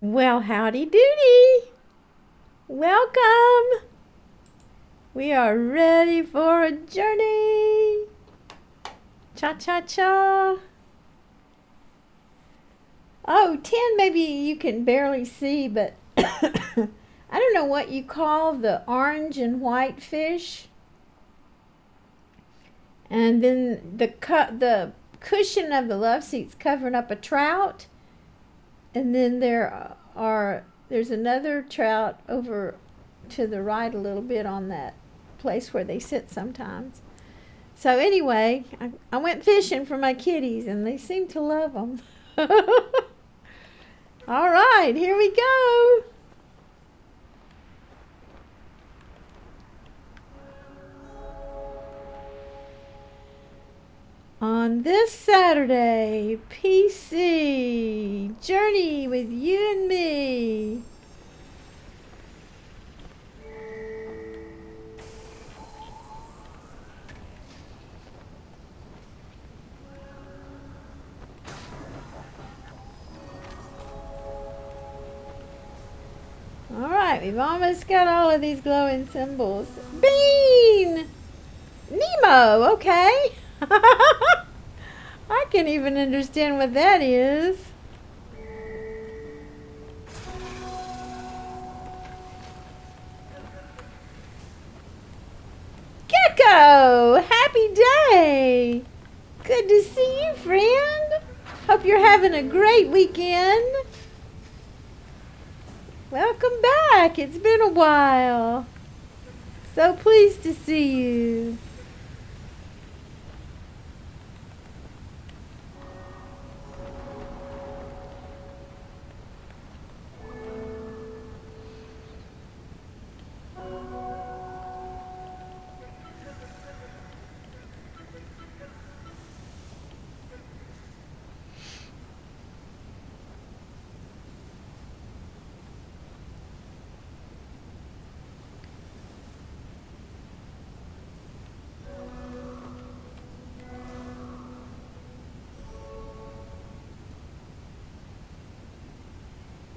Well, howdy doody. Welcome. We are ready for a journey. Cha cha cha. Oh, 10 maybe you can barely see, but I don't know what you call the orange and white fish. And then the cushion of the love seat's covering up a trout. And then there's another trout over to the right a little bit on that place where they sit sometimes. So anyway, I went fishing for my kitties and they seem to love them. All right, here we go. On this Saturday, PC Journey with you and me. All right, we've almost got all of these glowing symbols. Bean! Nemo, okay. I can't even understand what that is. Gecko! Happy day! Good to see you, friend. Hope you're having a great weekend. Welcome back. It's been a while. So pleased to see you.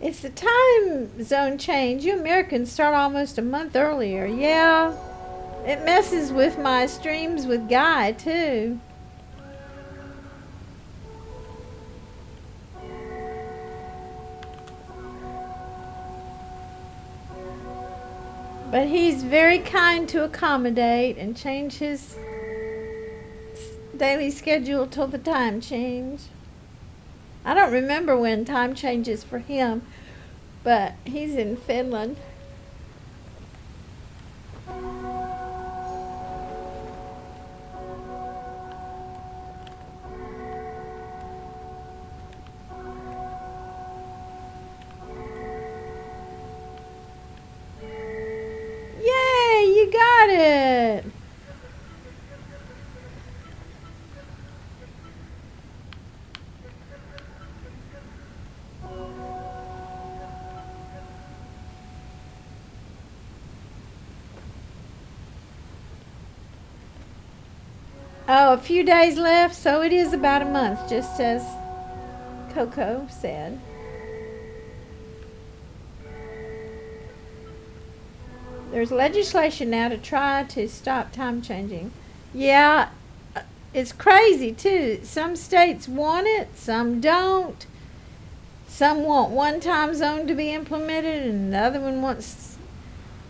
It's the time zone change. You Americans start almost a month earlier. Yeah, it messes with my streams with Guy, too. But he's very kind to accommodate and change his daily schedule till the time change. I don't remember when time changes for him, but he's in Finland. Yay, you got it! Oh, a few days left, so it is about a month, just as Coco said. There's legislation now to try to stop time changing. Yeah, it's crazy too. Some states want it, some don't. Some want one time zone to be implemented, and the other one wants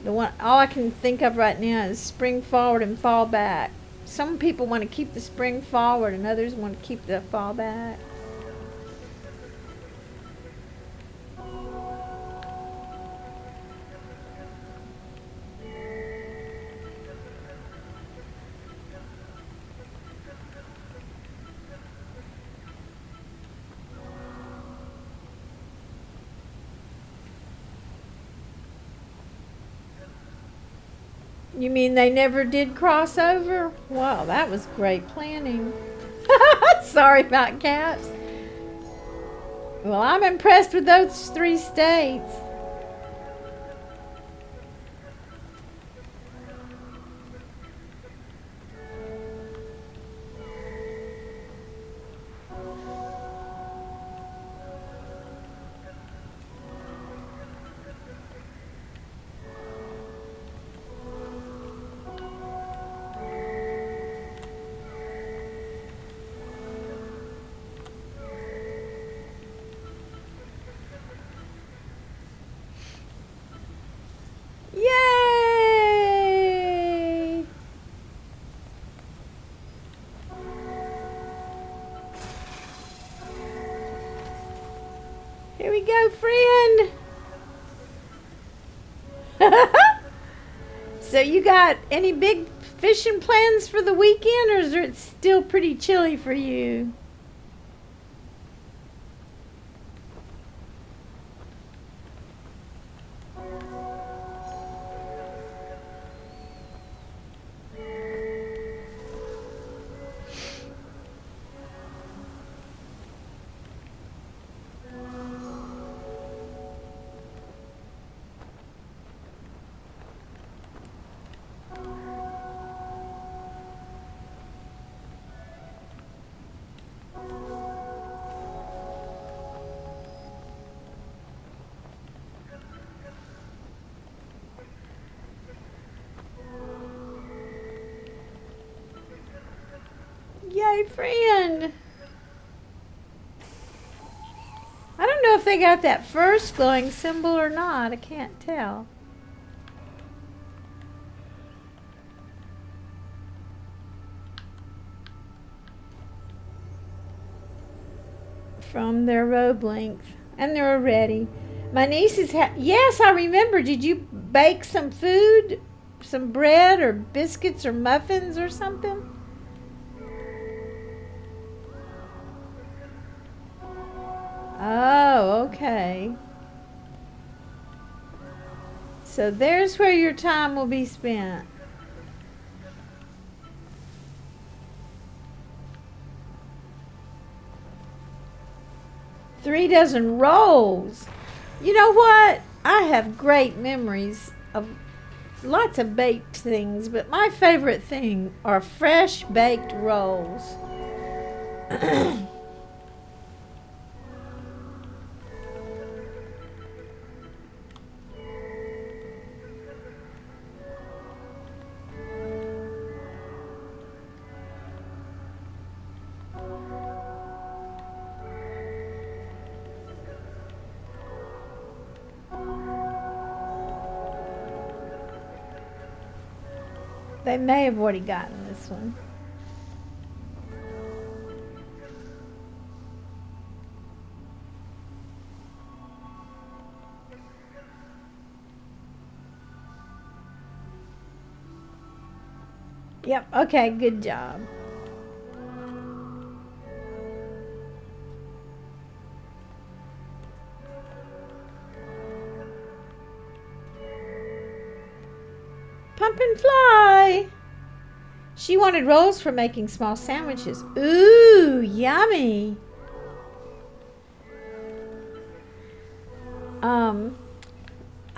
the one. All I can think of right now is spring forward and fall back. Some people want to keep the spring forward, and others want to keep the fall back. You mean they never did cross over? Wow, that was great planning. Sorry about cats. Well, I'm impressed with those 3 states. Here we go, friend. So you got any big fishing plans for the weekend, or is it still pretty chilly for you? Yay, friend. I don't know if they got that first glowing symbol or not. I can't tell. From their robe length. And they're ready. My nieces yes, I remember. Did you bake some food? Some bread or biscuits or muffins or something? Oh, okay. So there's where your time will be spent. 3 dozen rolls. You know what? I have great memories of lots of baked things, but my favorite thing are fresh baked rolls. They may have already gotten this one. Yep, okay, good job. Pump and fly. She wanted rolls for making small sandwiches. Ooh, yummy.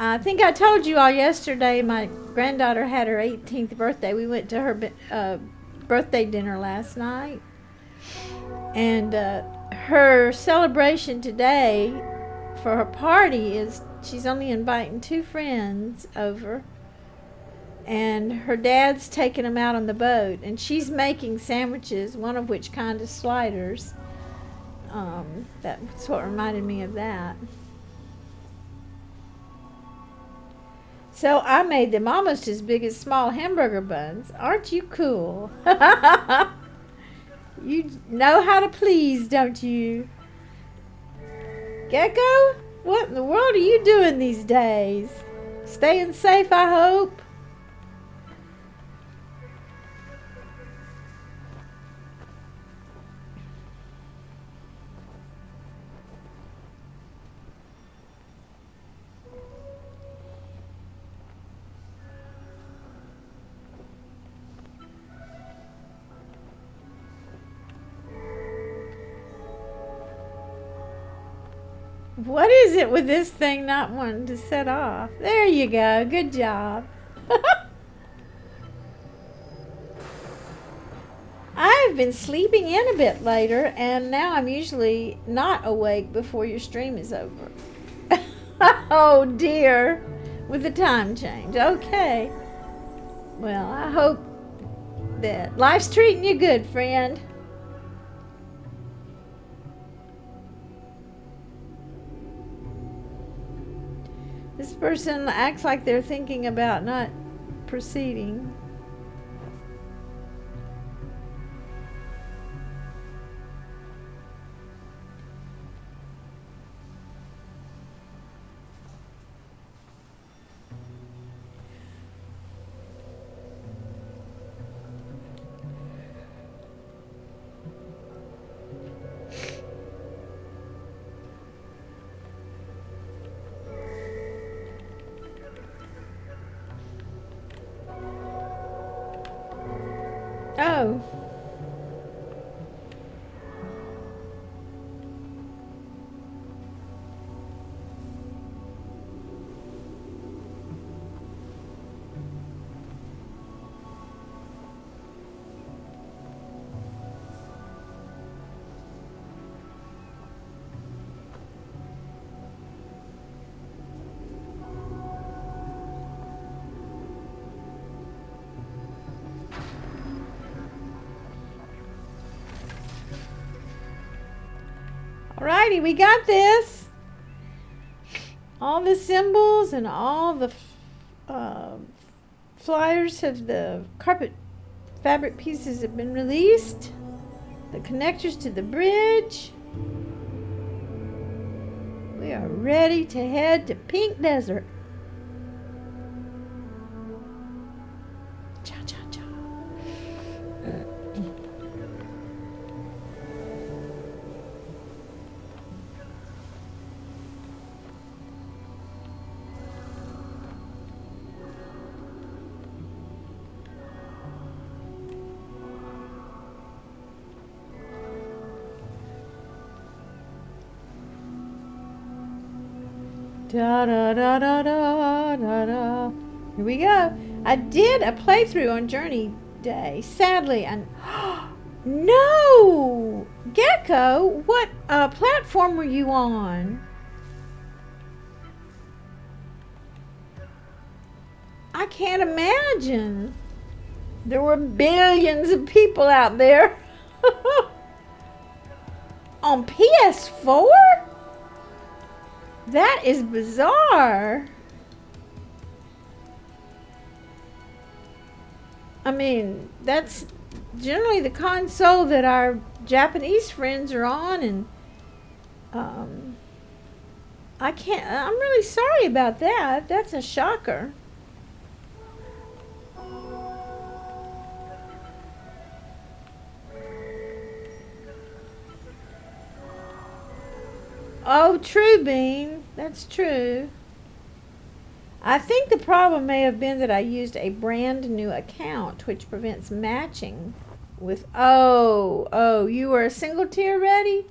I think I told you all yesterday my granddaughter had her 18th birthday. We went to her birthday dinner last night. And her celebration today for her party is she's only inviting 2 friends over. And her dad's taking them out on the boat. And she's making sandwiches, one of which kind of sliders. That's what reminded me of that. So I made them almost as big as small hamburger buns. Aren't you cool? You know how to please, don't you? Gecko, what in the world are you doing these days? Staying safe, I hope. What is it with this thing not wanting to set off? There you go. Good job. I've been sleeping in a bit later, and now I'm usually not awake before your stream is over. Oh, dear. With the time change. Okay. Well, I hope that life's treating you good, friend. This person acts like they're thinking about not proceeding. go. Alrighty, we got this. All the symbols and all the flyers of the carpet fabric pieces have been released. The connectors to the bridge. We are ready to head to Pink Desert. Cha cha cha. Da da da da da da da. Here we go. I did a playthrough on Journey Day. Sadly, and no, Gecko. What platform were you on? I can't imagine. There were billions of people out there on PS4. That is bizarre. I mean, that's generally the console that our Japanese friends are on, and I'm really sorry about that. That's a shocker. Oh, true, Bean. That's true. I think the problem may have been that I used a brand new account, which prevents matching with... Oh, you were a single tier ready?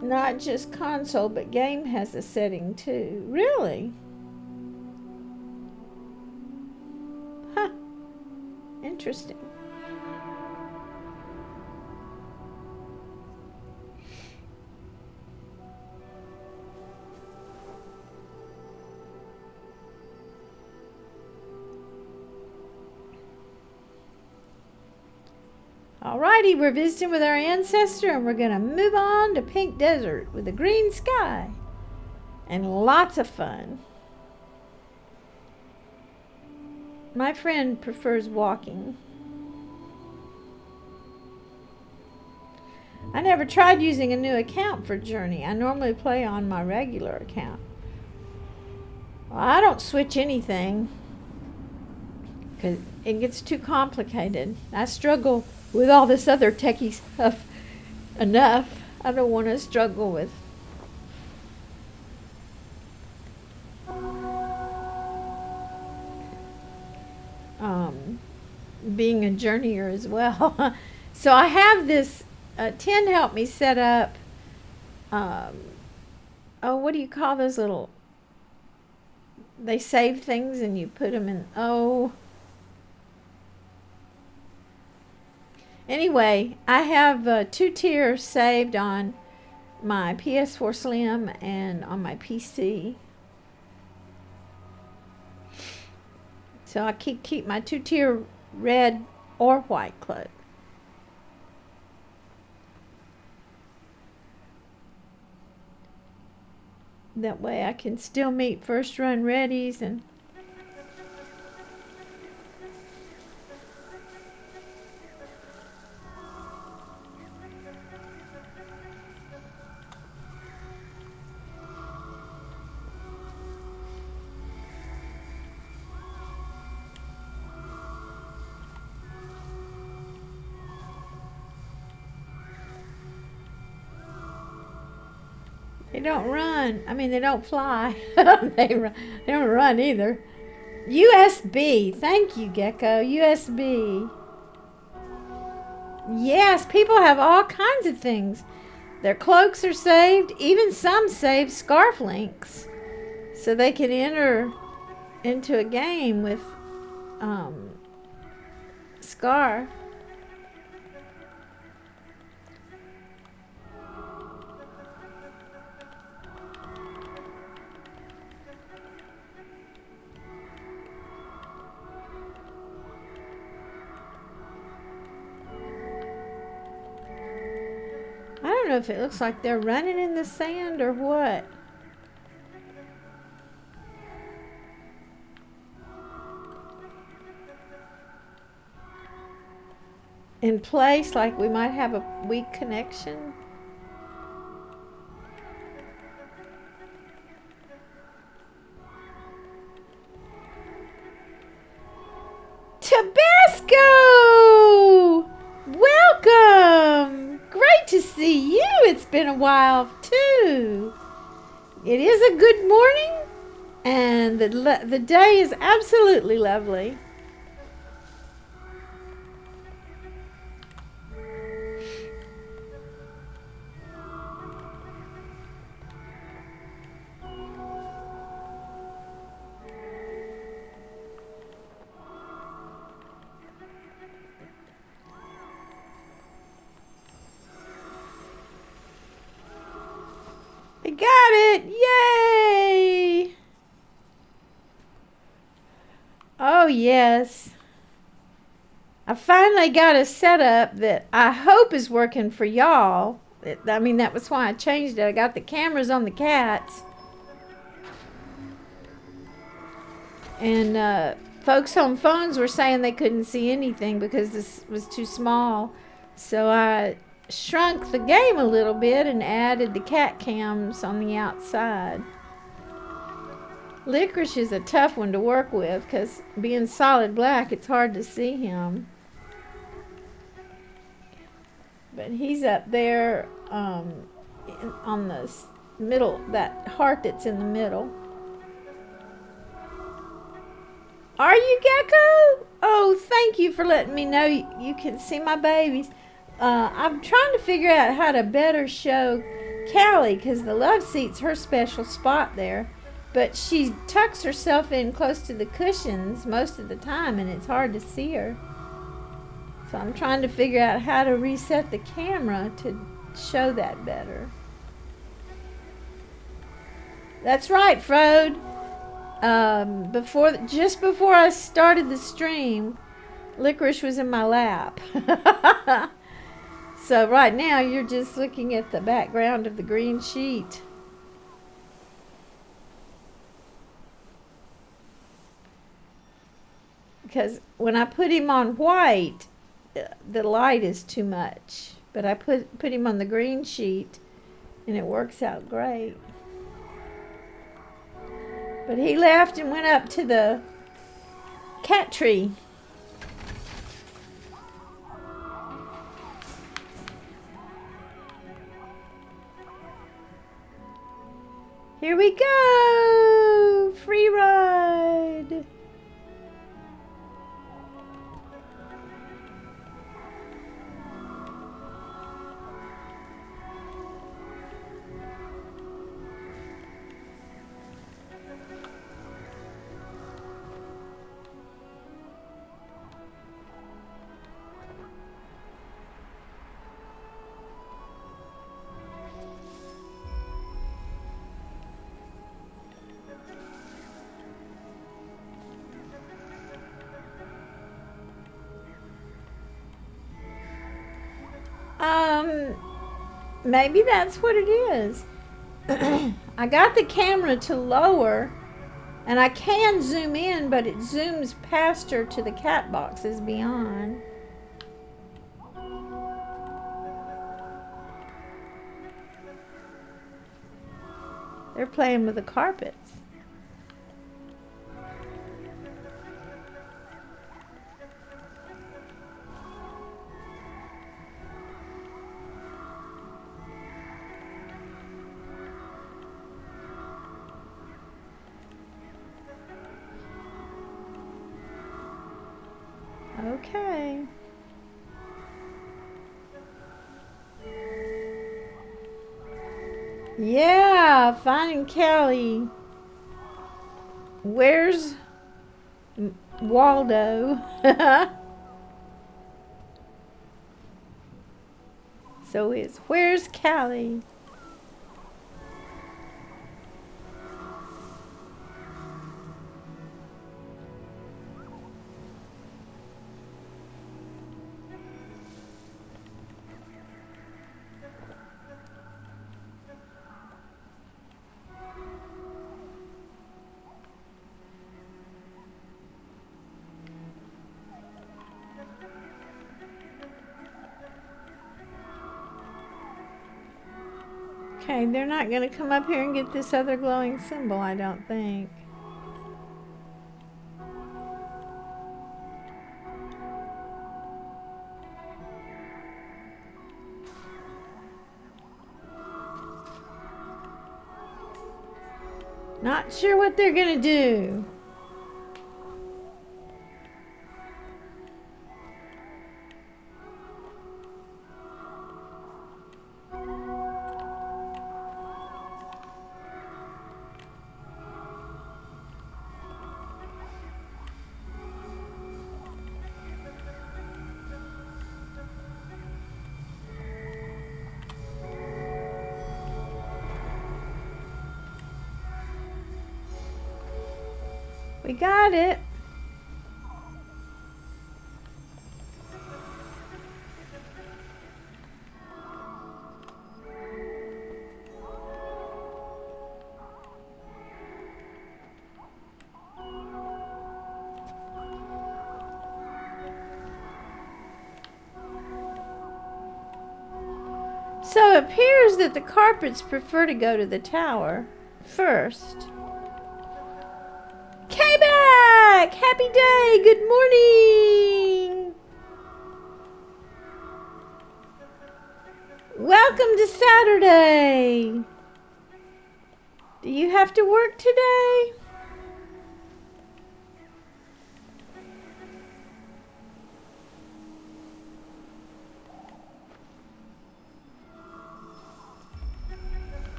Not just console, but game has a setting too. Really? Huh. Interesting. Alrighty, we're visiting with our ancestor, and we're going to move on to Pink Desert with a green sky and lots of fun. My friend prefers walking. I never tried using a new account for Journey. I normally play on my regular account. Well, I don't switch anything because it gets too complicated. I struggle with all this other techie stuff enough. I don't want to struggle with being a journeyer as well. So I have this, Tin helped me set up, what do you call those little, they save things and you put them in, Anyway, I have 2 tiers saved on my PS4 Slim and on my PC. So I keep my 2-tier red or white cloak. That way I can still meet first run readies and they don't run. I mean, they don't fly. They don't run either. USB. Thank you, Gecko. USB. Yes, people have all kinds of things. Their cloaks are saved. Even some save scarf links so they can enter into a game with Scar. I don't know if it looks like they're running in the sand or what. In place, like we might have a weak connection. Tabasco! Welcome! Great to see you. It's been a while, too. It is a good morning, and the day is absolutely lovely. I got it! Yay! Oh, yes. I finally got a setup that I hope is working for y'all. I mean, that was why I changed it. I got the cameras on the cats. And folks on phones were saying they couldn't see anything because this was too small. So I shrunk the game a little bit and added the cat cams on the outside. Licorice is a tough one to work with because being solid black, it's hard to see him. But he's up there on the middle, that heart that's in the middle. Are you, Gecko? Oh, thank you for letting me know you can see my babies. I'm trying to figure out how to better show Callie because the love seat's her special spot there. But she tucks herself in close to the cushions most of the time, and it's hard to see her. So I'm trying to figure out how to reset the camera to show that better. That's right, Frode. Just before I started the stream, Licorice was in my lap. So right now you're just looking at the background of the green sheet. Because when I put him on white, the light is too much. But I put him on the green sheet and it works out great. But he left and went up to the cat tree. Here we go! Free ride! Maybe that's what it is. I got the camera to lower, and I can zoom in, but it zooms past her to the cat boxes beyond. They're playing with the carpets. Yeah, finding Kelly. Where's Waldo? So it's where's Callie? Okay, they're not going to come up here and get this other glowing symbol, I don't think. Not sure what they're going to do. We got it. So it appears that the carpets prefer to go to the tower first. K-Back! Happy day! Good morning! Welcome to Saturday! Do you have to work today?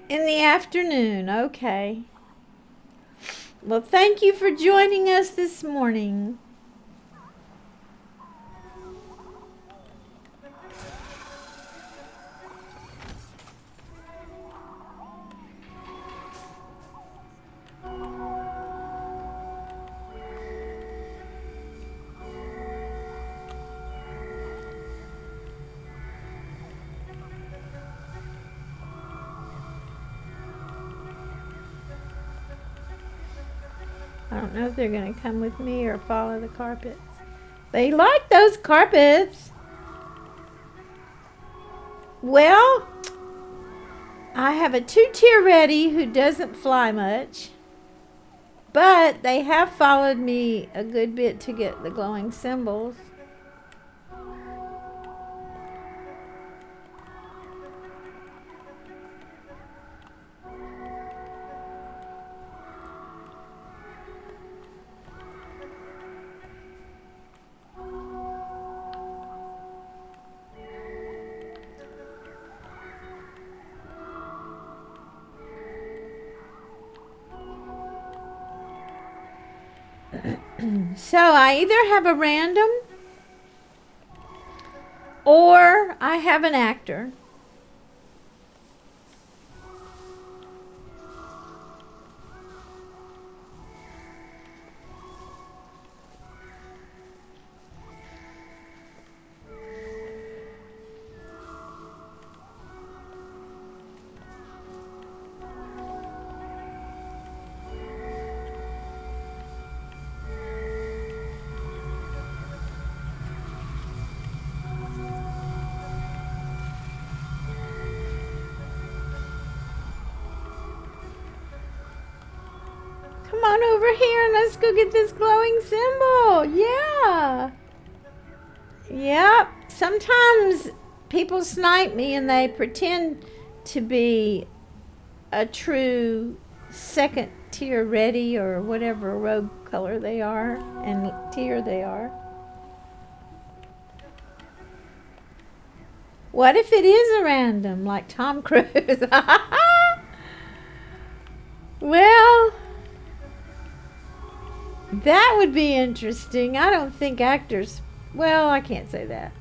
In the afternoon, okay. Well, thank you for joining us this morning. I don't know if they're going to come with me or follow the carpets. They like those carpets. Well, I have a 2-tier ready who doesn't fly much. But they have followed me a good bit to get the glowing symbols. So I either have a random or I have an actor. Come on over here and let's go get this glowing symbol. Yeah. Yep. Sometimes people snipe me and they pretend to be a true second tier ready or whatever robe color they are and tier they are. What if it is a random, like Tom Cruise? Well, that would be interesting. I don't think actors, well, I can't say that.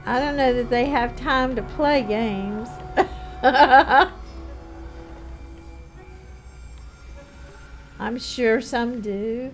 I don't know that they have time to play games. I'm sure some do.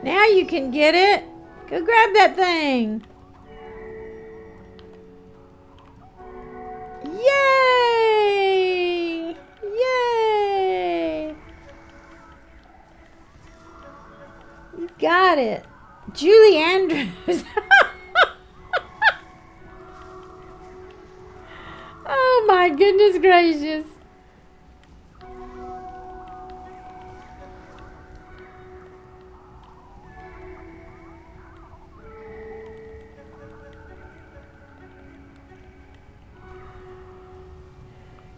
Now you can get it. Go grab that thing. Yay! Yay! You got it. Julie Andrews. Oh my goodness gracious.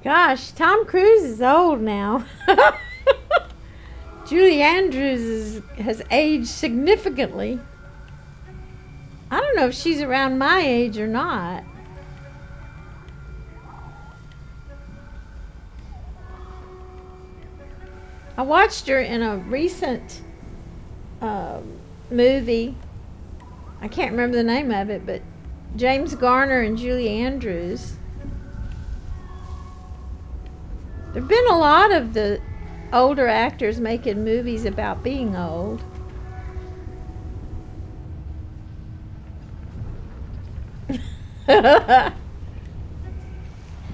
Gosh, Tom Cruise is old now. Julie Andrews has aged significantly. I don't know if she's around my age or not. I watched her in a recent movie. I can't remember the name of it, but James Garner and Julie Andrews. There have been a lot of the older actors making movies about being old.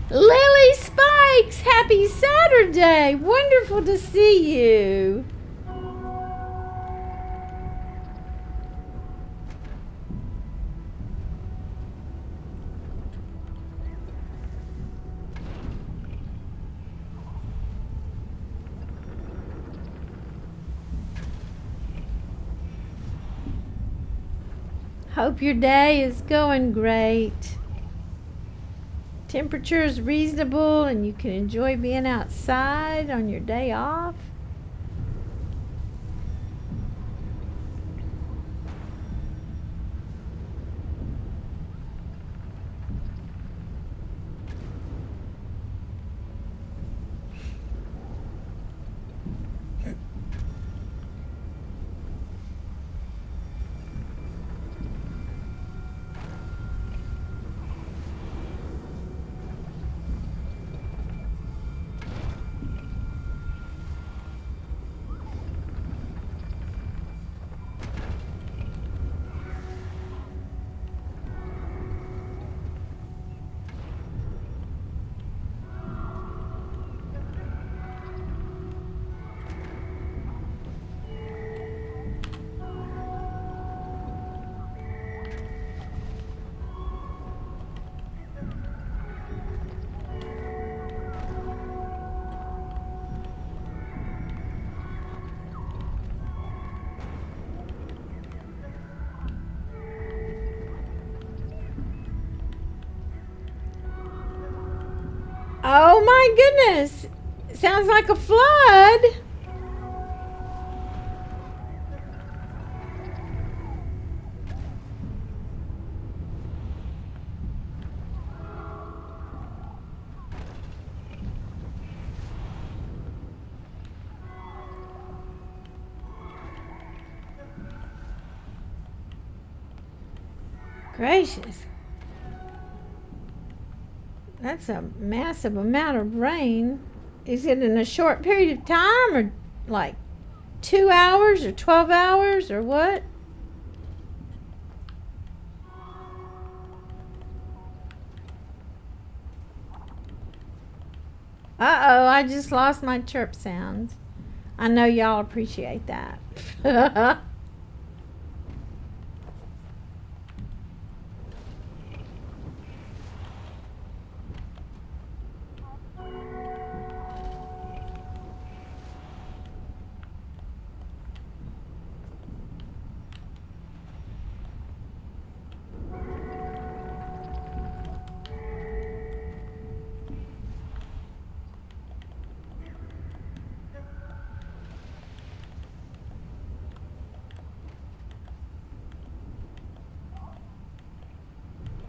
Lily Spikes, happy Saturday. Wonderful to see you. Hope your day is going great. Temperature is reasonable and you can enjoy being outside on your day off. Oh my goodness. Sounds like a flood. Gracious. That's a massive amount of rain. Is it in a short period of time or like 2 hours or 12 hours or what? Uh-oh, I just lost my chirp sounds. I know y'all appreciate that.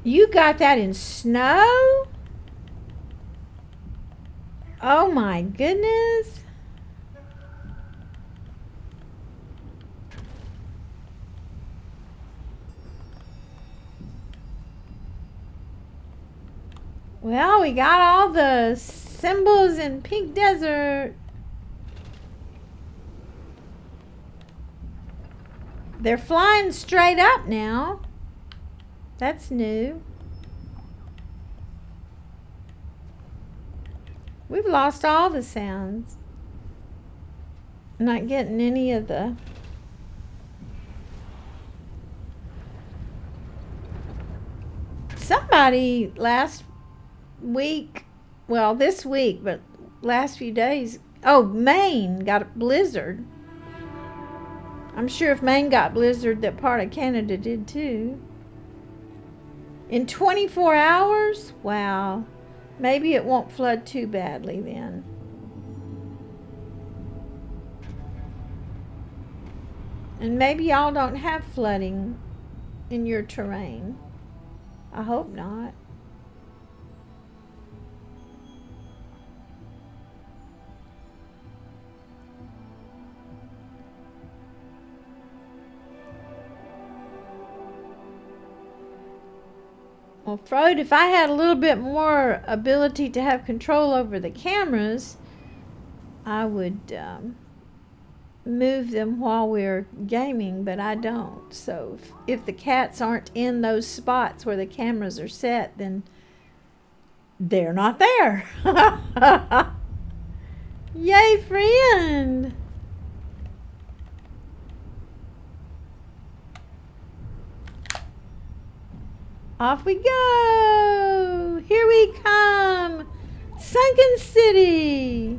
You got that in snow? Oh my goodness. Well, we got all the symbols in Pink Desert. They're flying straight up now. That's new. We've lost all the sounds. Not getting any of the... Somebody last week, well, this week, but last few days, oh, Maine got a blizzard. I'm sure if Maine got blizzard, that part of Canada did too. In 24 hours? Wow. Maybe it won't flood too badly then. And maybe y'all don't have flooding in your terrain. I hope not. Well, Freud, if I had a little bit more ability to have control over the cameras, I would move them while we're gaming, but I don't. So if the cats aren't in those spots where the cameras are set, then they're not there. Yay, friend! Off we go! Here we come! Sunken City!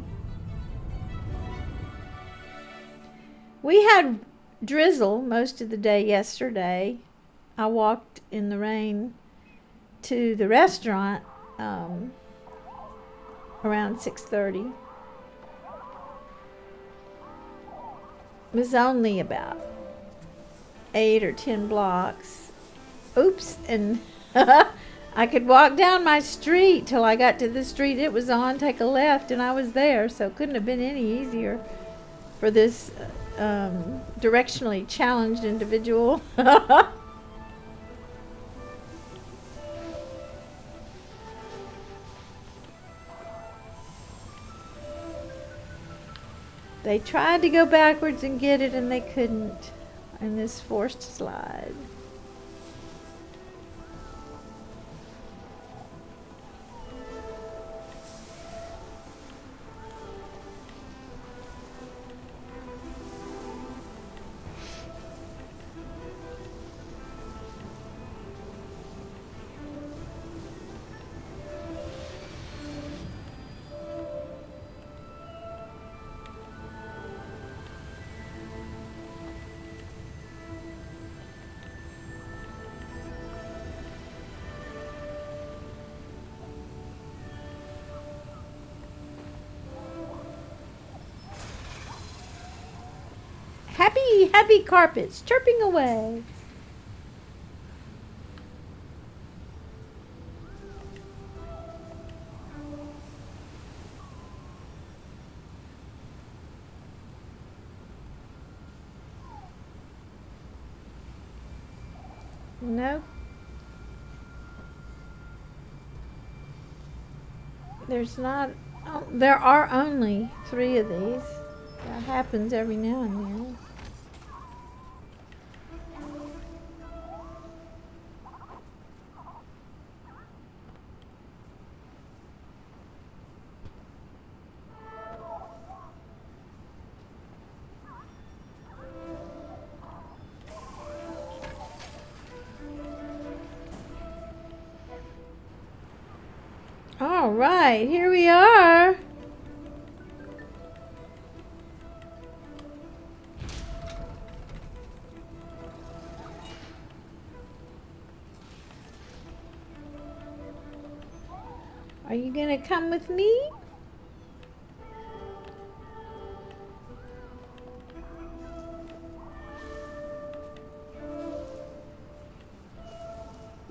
We had drizzle most of the day yesterday. I walked in the rain to the restaurant around 6:30. It was only about 8 or 10 blocks. Oops, and I could walk down my street till I got to the street it was on, take a left, and I was there, so it couldn't have been any easier for this directionally challenged individual. They tried to go backwards and get it, and they couldn't in this forced slide. Happy carpets chirping away. Nope. There's not. Oh, there are only 3 of these. That happens every now and then. All right, here we are. Are you gonna come with me?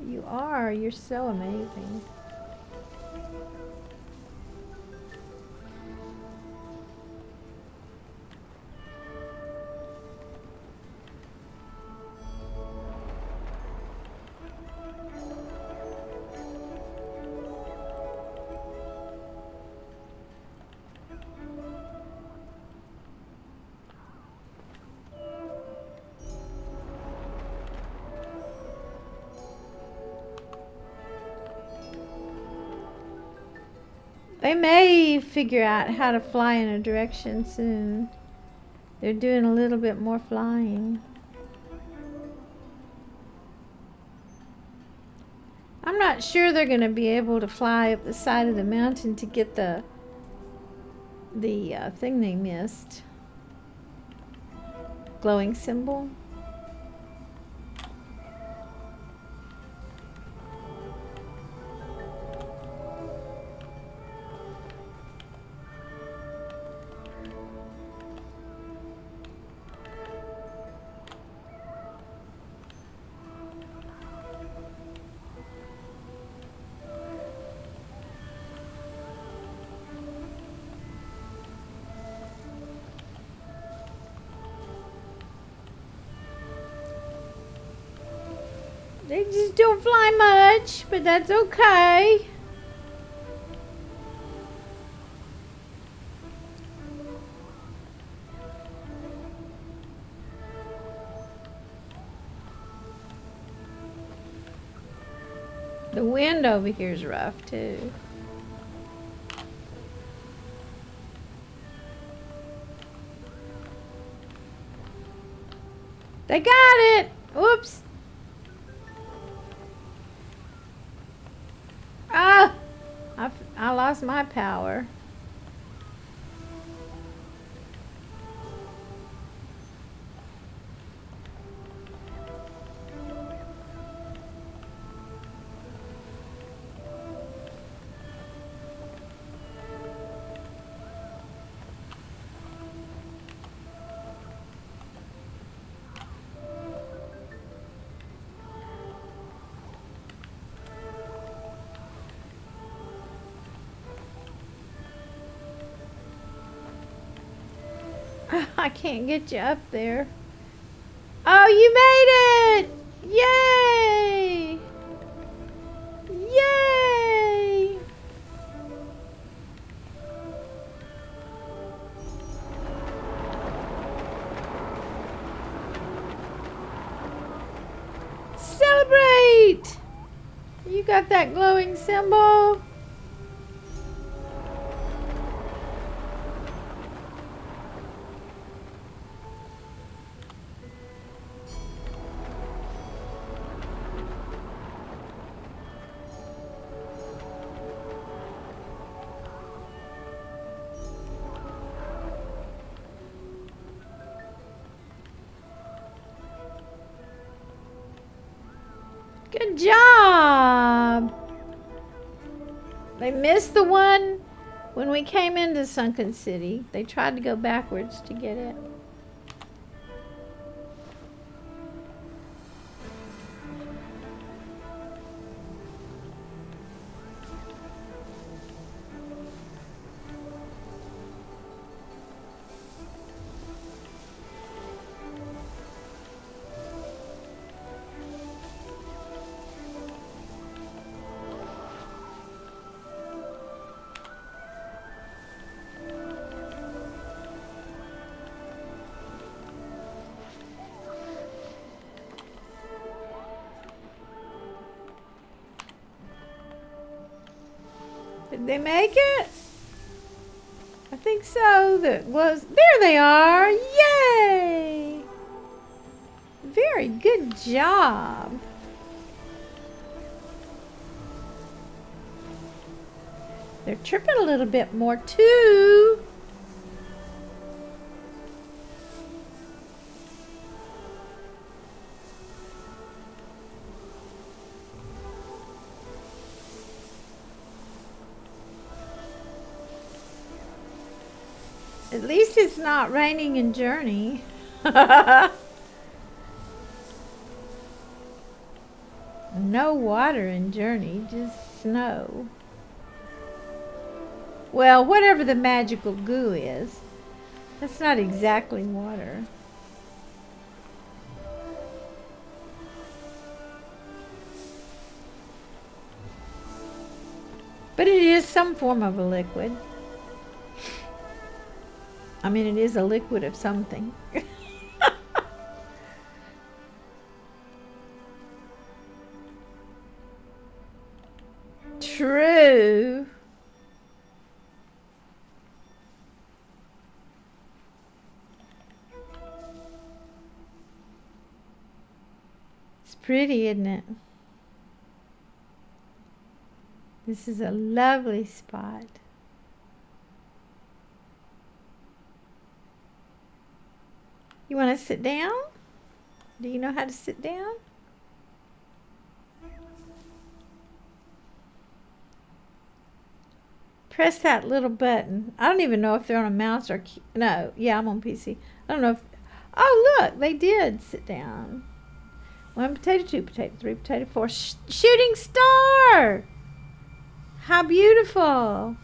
You are. You're so amazing. They may figure out how to fly in a direction soon. They're doing a little bit more flying. I'm not sure they're going to be able to fly up the side of the mountain to get the thing they missed. Glowing symbol. They just don't fly much, but that's okay. The wind over here is rough too. They got it! Whoops! Ah! I lost my power. I can't get you up there. Oh, you made it! Yay! Yay! Celebrate! You got that glowing symbol? Good job! They missed the one when we came into Sunken City. They tried to go backwards to get it. Did they make it? I think so. There they are. Yay! Very good job. They're tripping a little bit more too. At least it's not raining in Journey. No water in Journey, just snow. Well, whatever the magical goo is, that's not exactly water. But it is some form of a liquid. I mean, it is a liquid of something. True. It's pretty, isn't it? This is a lovely spot. You want to sit down? Do you know how to sit down? Press that little button. I don't even know if they're on a mouse or no. Yeah, I'm on PC. I don't know if. Oh, look, they did sit down. 1 potato, 2 potato, 3 potato, 4. Shooting star. How beautiful.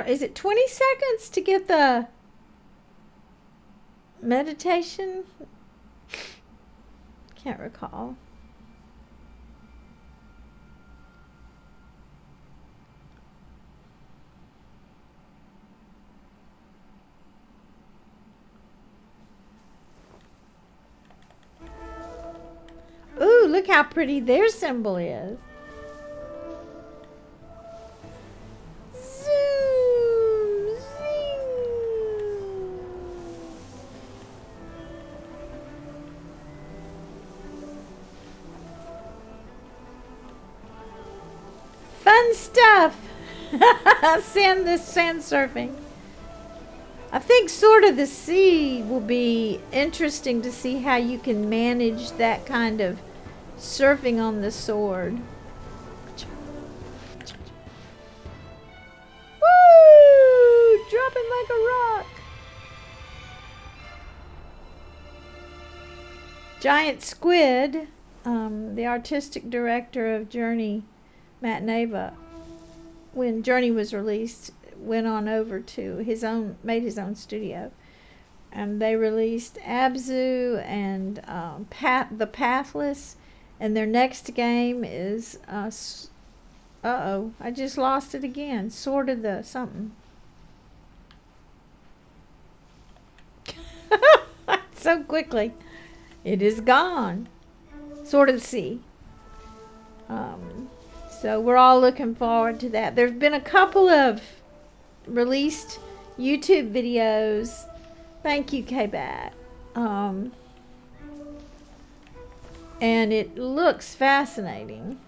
Is it 20 seconds to get the meditation? Can't recall. Ooh, look how pretty their symbol is. Fun stuff. Sand surfing. I think sort of the sea will be interesting to see how you can manage that kind of surfing on the sword. Woo! Dropping like a rock. Giant Squid, the artistic director of Journey, Matt Nava, when Journey was released, went on over to made his own studio, and they released Abzu and the Pathless, and their next game is I just lost it again. Sort of the something. So quickly, it is gone. Sort of the sea. So we're all looking forward to that. There's been a couple of released YouTube videos. Thank you, K-Bat. And it looks fascinating.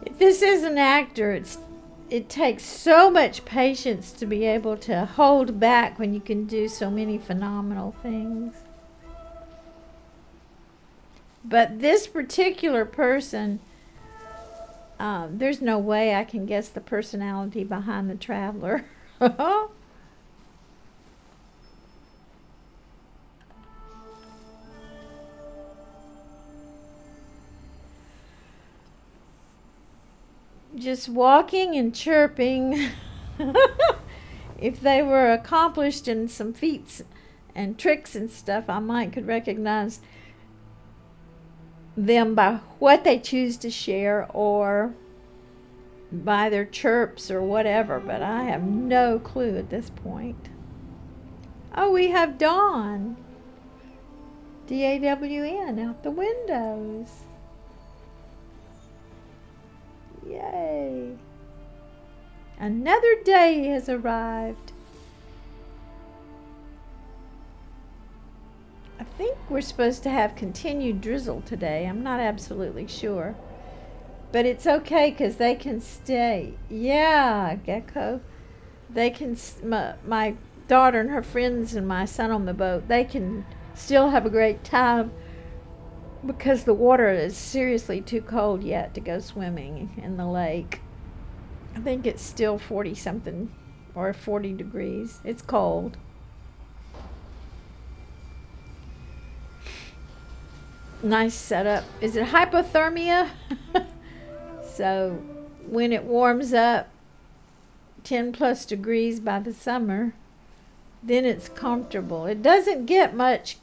If this is an actor, it takes so much patience to be able to hold back when you can do so many phenomenal things. But this particular person, there's no way I can guess the personality behind the traveler. Just walking and chirping. If they were accomplished in some feats and tricks and stuff, I might could recognize them by what they choose to share or by their chirps or whatever, but I have no clue at this point. Oh, we have Dawn. DAWN out the windows. Yay. Another day has arrived. I think we're supposed to have continued drizzle today. I'm not absolutely sure. But it's okay because they can stay. Yeah, Gecko. They can, my daughter and her friends and my son on the boat, they can still have a great time because the water is seriously too cold yet to go swimming in the lake. I think it's still 40 something or 40 degrees. It's cold. Nice setup. Is it hypothermia? So when it warms up 10 plus degrees by the summer, then it's comfortable. It doesn't get much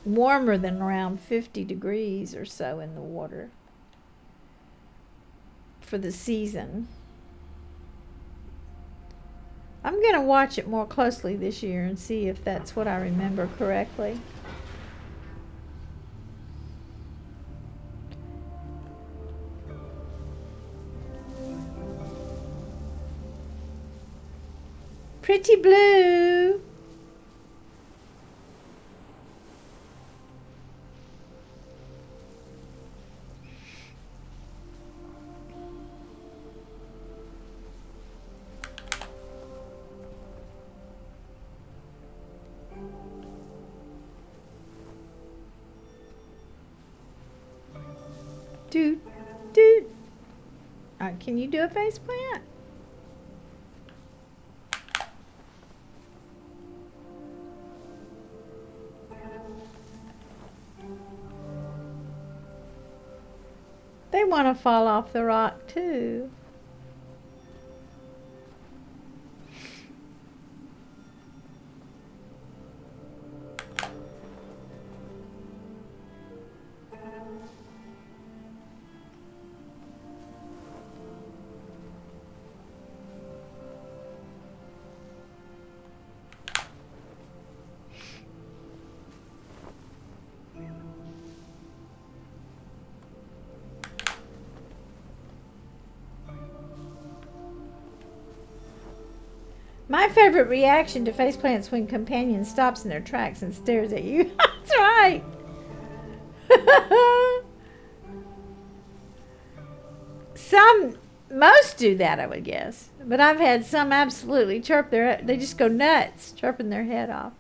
warmer than around 50 degrees or so in the water for the season. I'm going to watch it more closely this year and see if that's what I remember correctly. Pretty blue. Dude, dude. Can you do a face plant? They want to fall off the rock too. My favorite reaction to faceplants when companion stops in their tracks and stares at you. That's right. Most do that, I would guess. But I've had some absolutely chirp they just go nuts, chirping their head off.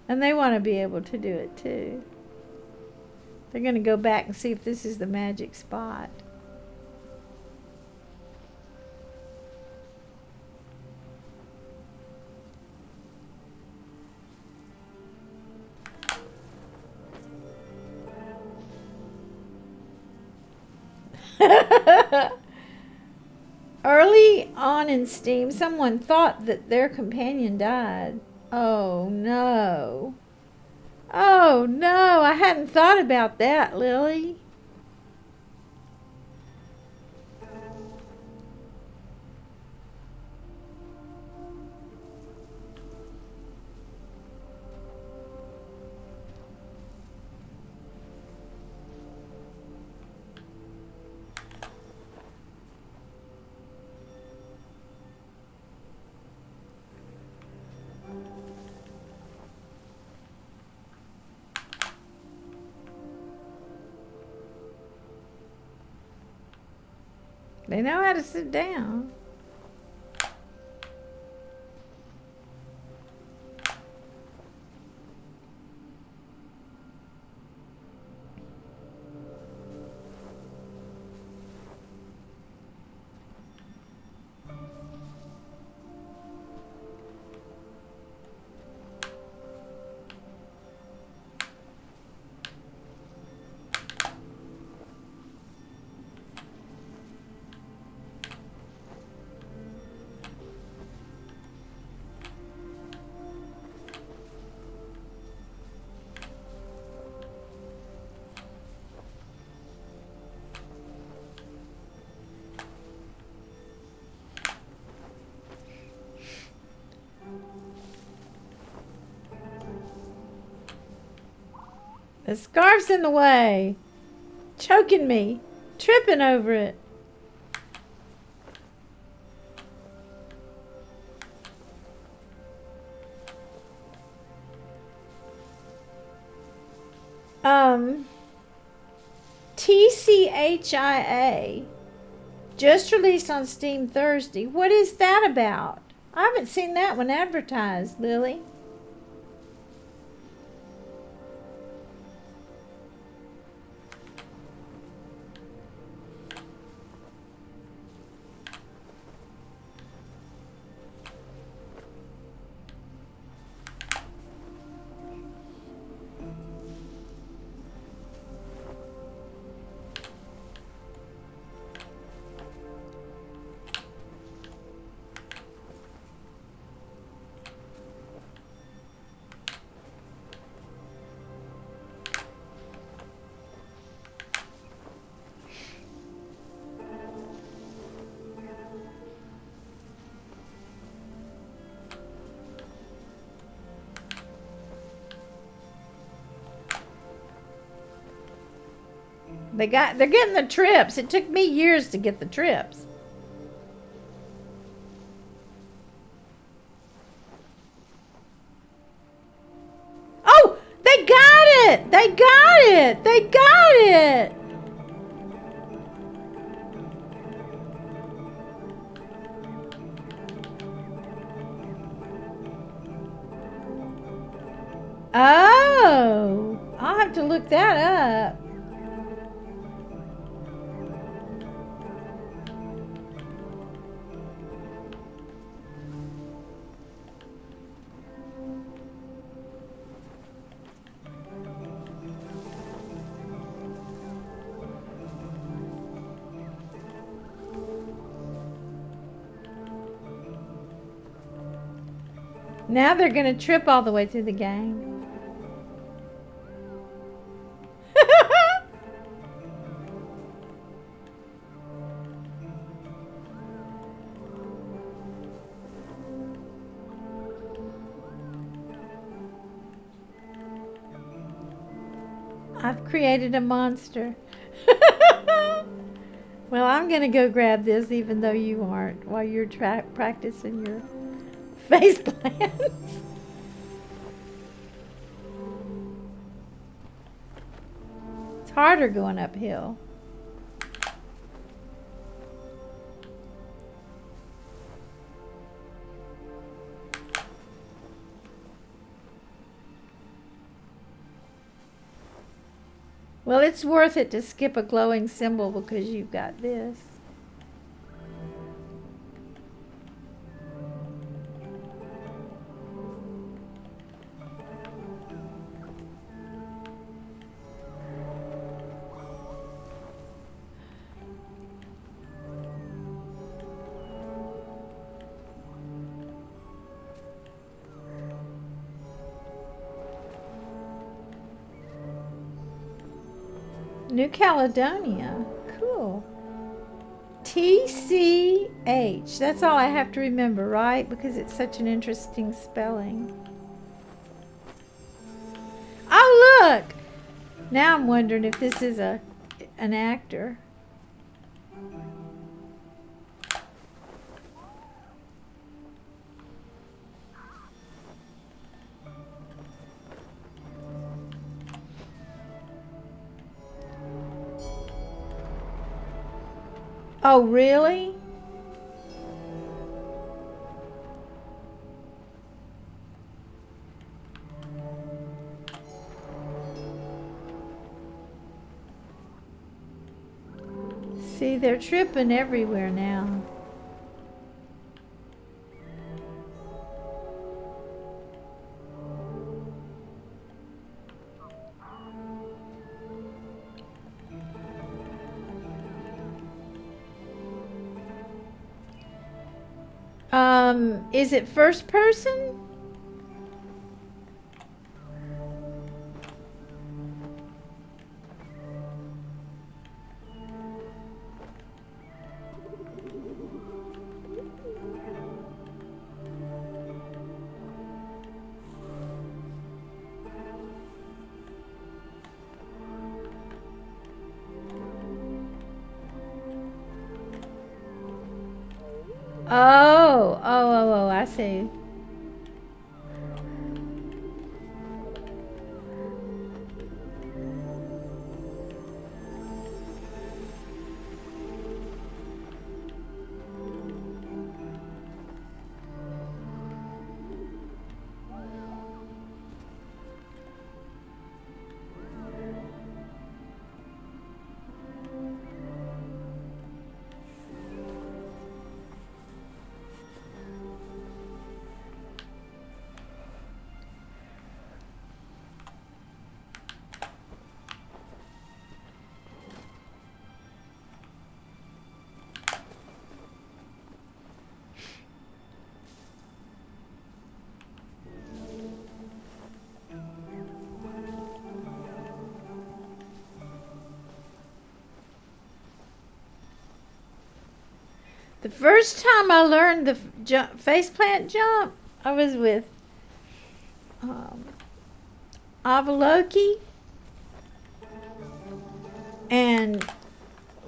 And they want to be able to do it too. They're going to go back and see if this is the magic spot. Early on in Steam, someone thought that their companion died. Oh no. Oh no, I hadn't thought about that, Lily. They know how to sit down. The scarf's in the way. Choking me. Tripping over it. TCHIA. Just released on Steam Thursday. What is that about? I haven't seen that one advertised, Lily. They're getting the trips. It took me years to get the trips. Oh, they got it. They got it. They got it. Oh, I'll have to look that up. Now they're going to trip all the way through the game. I've created a monster. Well, I'm going to go grab this even though you aren't while you're practicing your face plants. It's harder going uphill. Well, it's worth it to skip a glowing symbol because you've got this. New Caledonia. Cool. TCH. That's all I have to remember, right? Because it's such an interesting spelling. Oh, look! Now I'm wondering if this is an actor. Oh, really? See, they're tripping everywhere now. Is it first person? Oh, I see. The first time I learned the faceplant jump, I was with Avaloki, and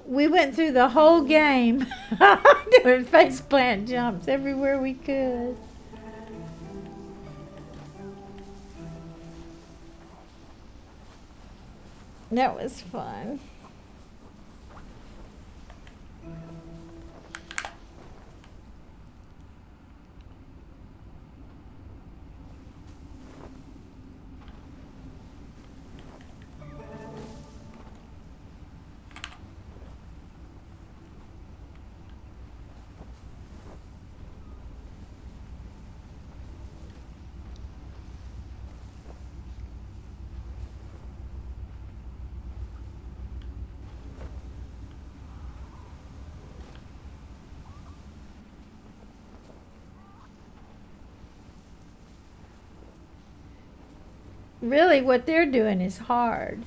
we went through the whole game doing faceplant jumps everywhere we could. That was fun. Really, what they're doing is hard,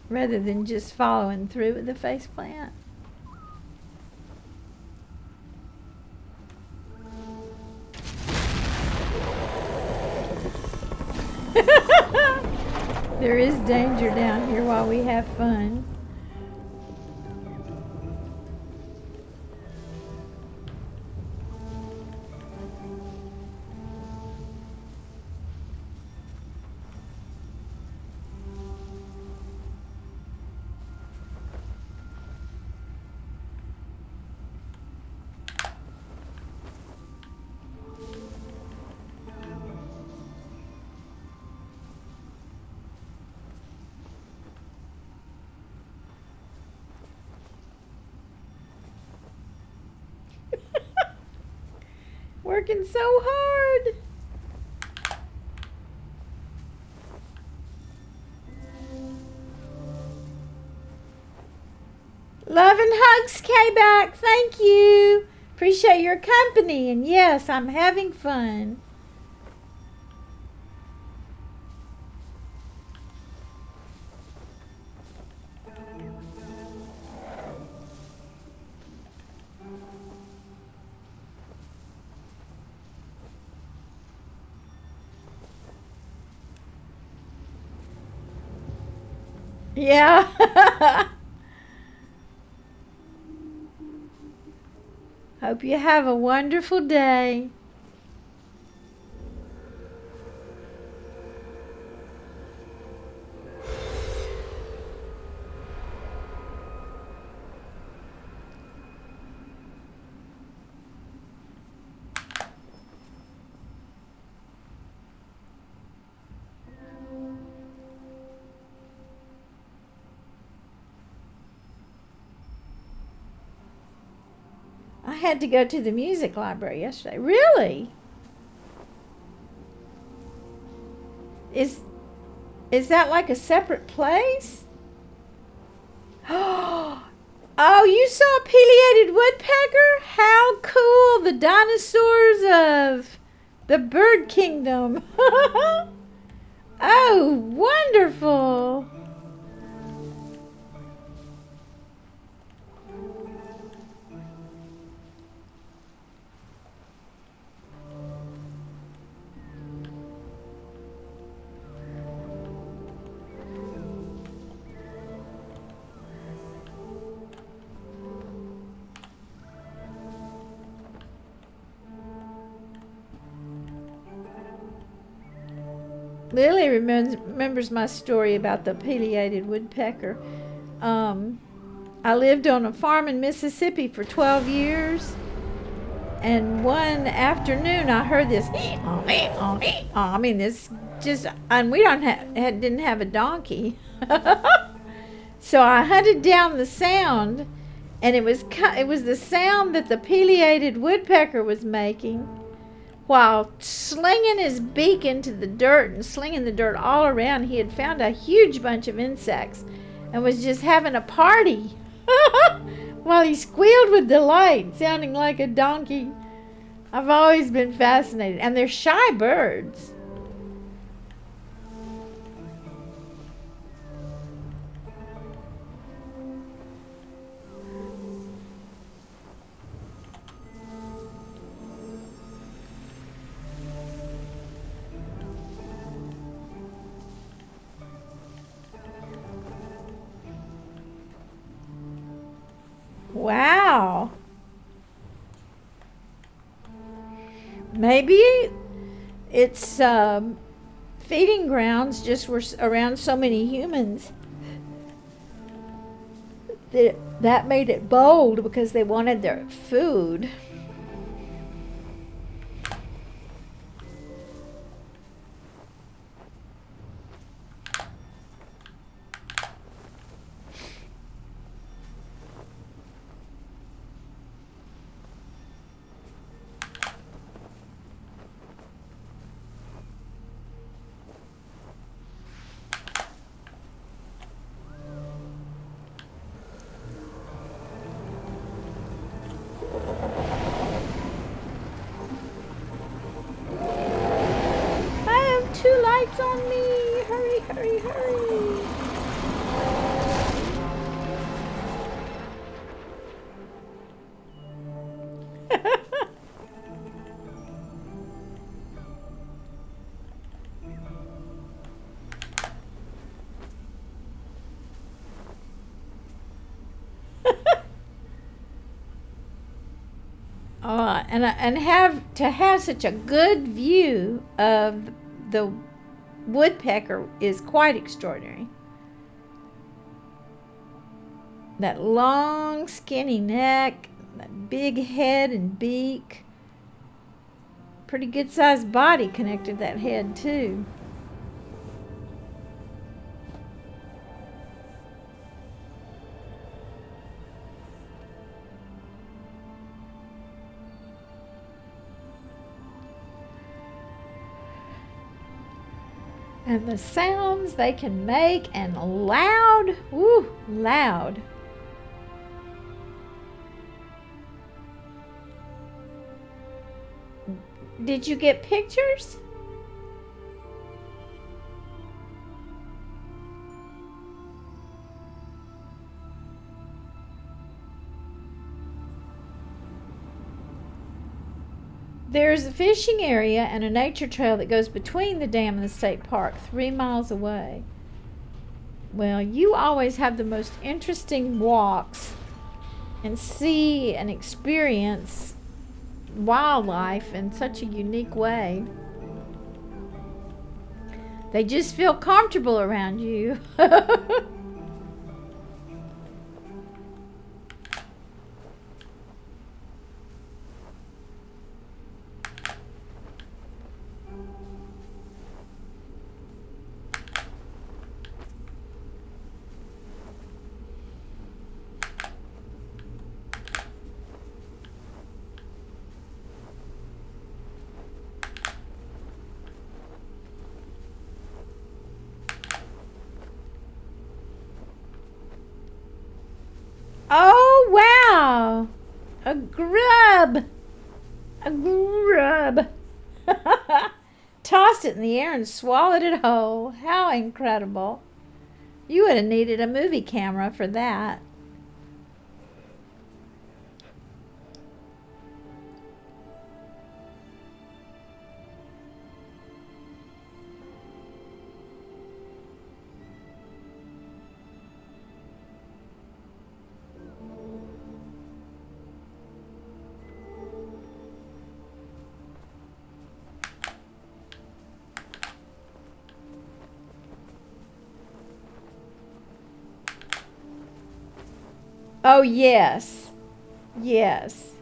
rather than just following through with the faceplant. There is danger down here while we have fun. Working so hard. Love and hugs, K-Back. Thank you. Appreciate your company. And yes, I'm having fun. Yeah. Hope you have a wonderful day. I had to go to the music library yesterday. Really? Is that like a separate place? Oh, you saw a pileated woodpecker? How cool! The dinosaurs of the bird kingdom. Oh, wonderful! Lily remembers my story about the pileated woodpecker. I lived on a farm in Mississippi for 12 years, and one afternoon I heard this. I mean, this just, and we didn't have a donkey, so I hunted down the sound, and it was the sound that the pileated woodpecker was making, while slinging his beak into the dirt and slinging the dirt all around. He had found a huge bunch of insects and was just having a party while he squealed with delight, sounding like a donkey. I've always been fascinated. And they're shy birds. Wow. Maybe it's feeding grounds just were around so many humans that made it bold because they wanted their food. Two lights on me! Hurry, hurry, hurry! And have such a good view of the woodpecker is quite extraordinary. That long, skinny neck, that big head and beak. Pretty good sized body connected to that head too. And the sounds they can make, and loud, woo, loud. Did you get pictures? There's a fishing area and a nature trail that goes between the dam and the state park, 3 miles away. Well, you always have the most interesting walks and see and experience wildlife in such a unique way. They just feel comfortable around you. Oh, wow. A grub. A grub. Tossed it in the air and swallowed it whole. How incredible. You would have needed a movie camera for that. Oh, yes. Yes.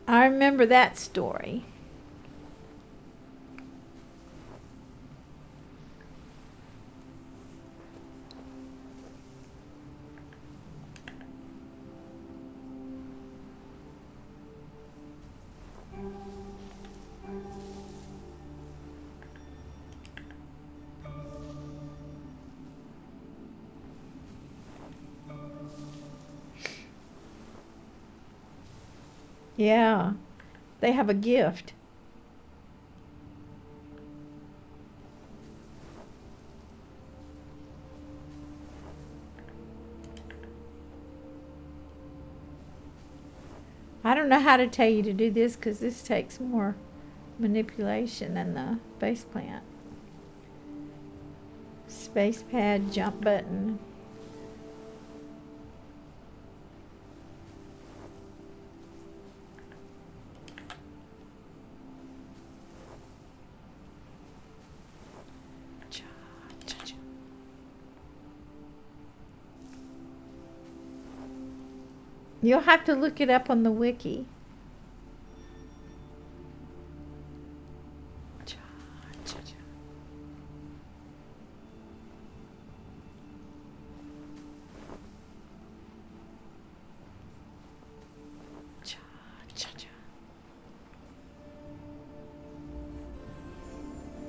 I remember that story. Yeah. They have a gift. I don't know how to tell you to do this because this takes more manipulation than the base plant. Space pad, jump button. You'll have to look it up on the wiki.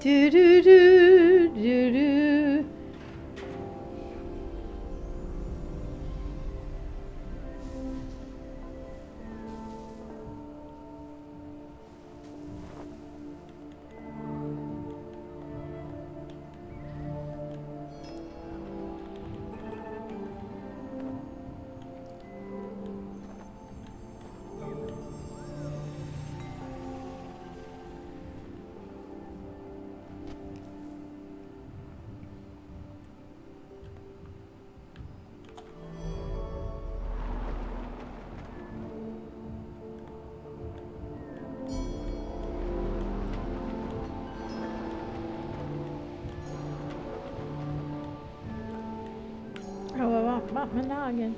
Do do do do do. Oh, I want my noggin.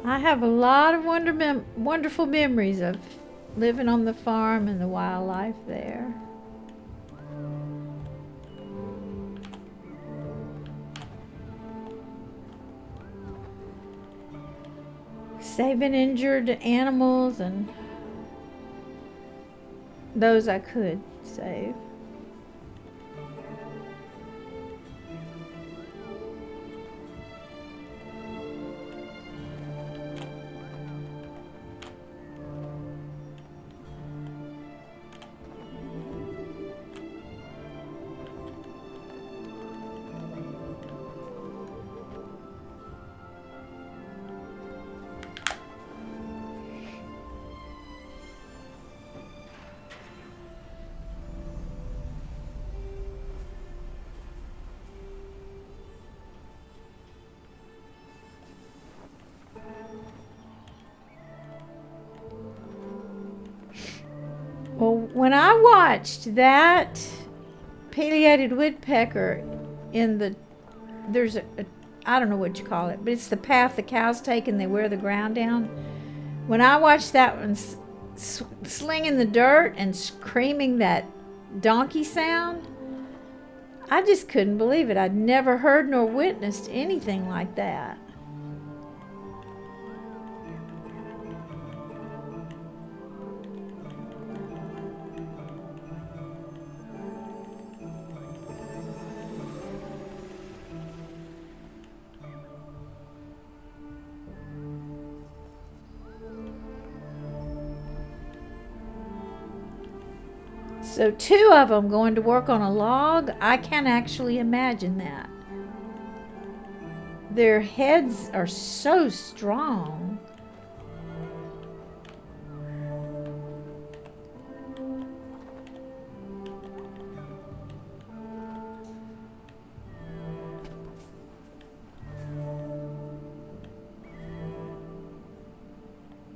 I have a lot of wonderful memories of living on the farm and the wildlife there. Saving injured animals and those I could save. Well, when I watched that pileated woodpecker in there's I don't know what you call it, but it's the path the cows take and they wear the ground down. When I watched that one slinging the dirt and screaming that donkey sound, I just couldn't believe it. I'd never heard nor witnessed anything like that. So 2 of them going to work on a log, I can actually imagine that. Their heads are so strong.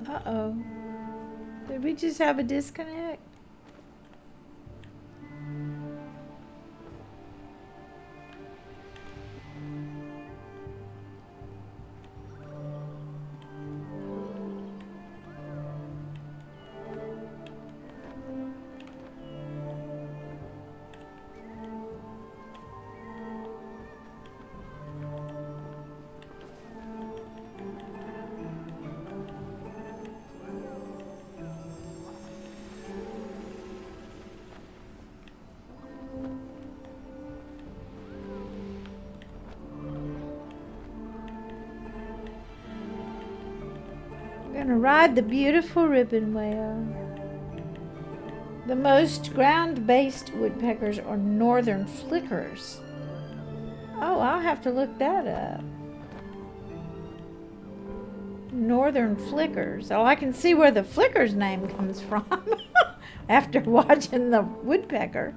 Uh-oh. Did we just have a disconnect? Gonna ride the beautiful ribbon whale. The most ground-based woodpeckers are northern flickers. Oh, I'll have to look that up. Northern flickers. Oh, I can see where the flickers name comes from after watching the woodpecker.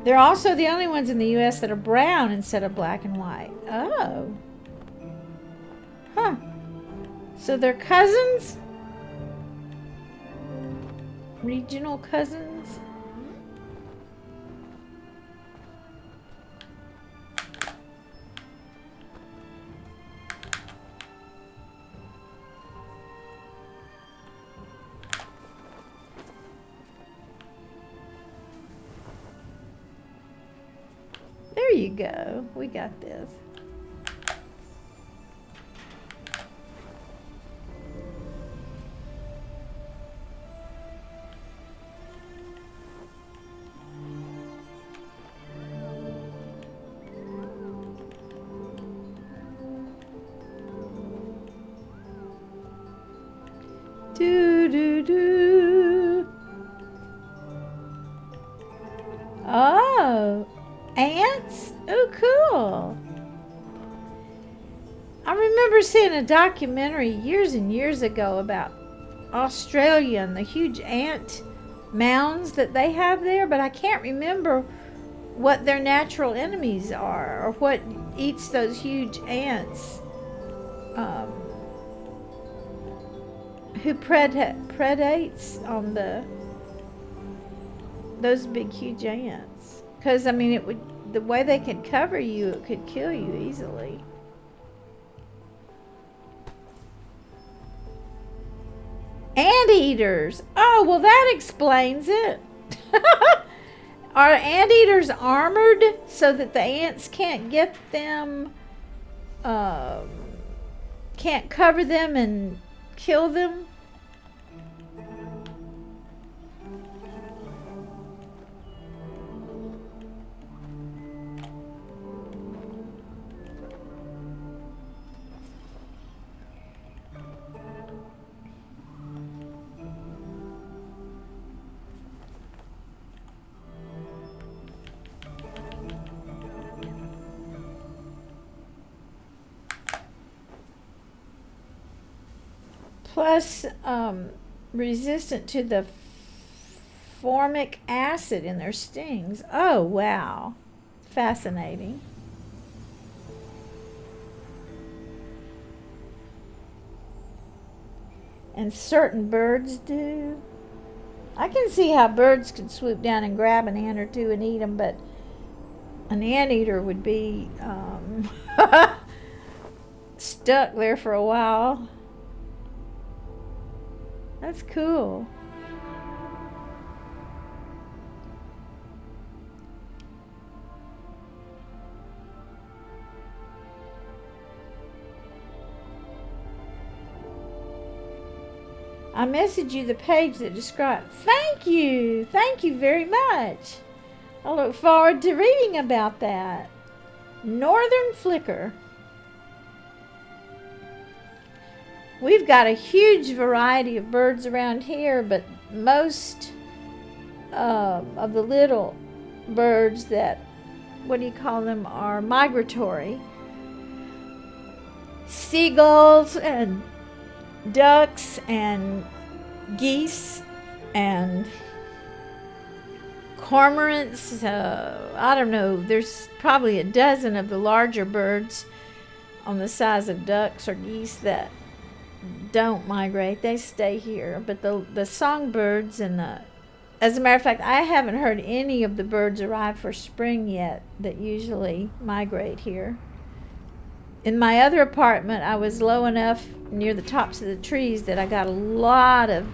They're also the only ones in the U.S. that are brown instead of black and white. Oh. Huh. So they're cousins? Regional cousins? There you go. We got this. Do do do. Oh, ants? Oh, cool. I remember seeing a documentary years and years ago about Australia and the huge ant mounds that they have there, but I can't remember what their natural enemies are or what eats those huge ants. Who predates on those big huge ants? Because I mean, it would, the way they could cover you, it could kill you easily. Anteaters. Oh, well, that explains it. Are anteaters armored so that the ants can't get them, can't cover them and kill them? Plus, resistant to the formic acid in their stings. Oh, wow. Fascinating. And certain birds do. I can see how birds could swoop down and grab an ant or two and eat them, but an anteater would be stuck there for a while. That's cool. I messaged you the page that describes. Thank you. Thank you very much. I look forward to reading about that. Northern flicker. We've got a huge variety of birds around here, but most of the little birds that, what do you call them, are migratory. Seagulls and ducks and geese and cormorants. I don't know, there's probably a dozen of the larger birds on the size of ducks or geese that don't migrate. They stay here. But the songbirds and as a matter of fact, I haven't heard any of the birds arrive for spring yet that usually migrate here. In my other apartment, I was low enough near the tops of the trees that I got a lot of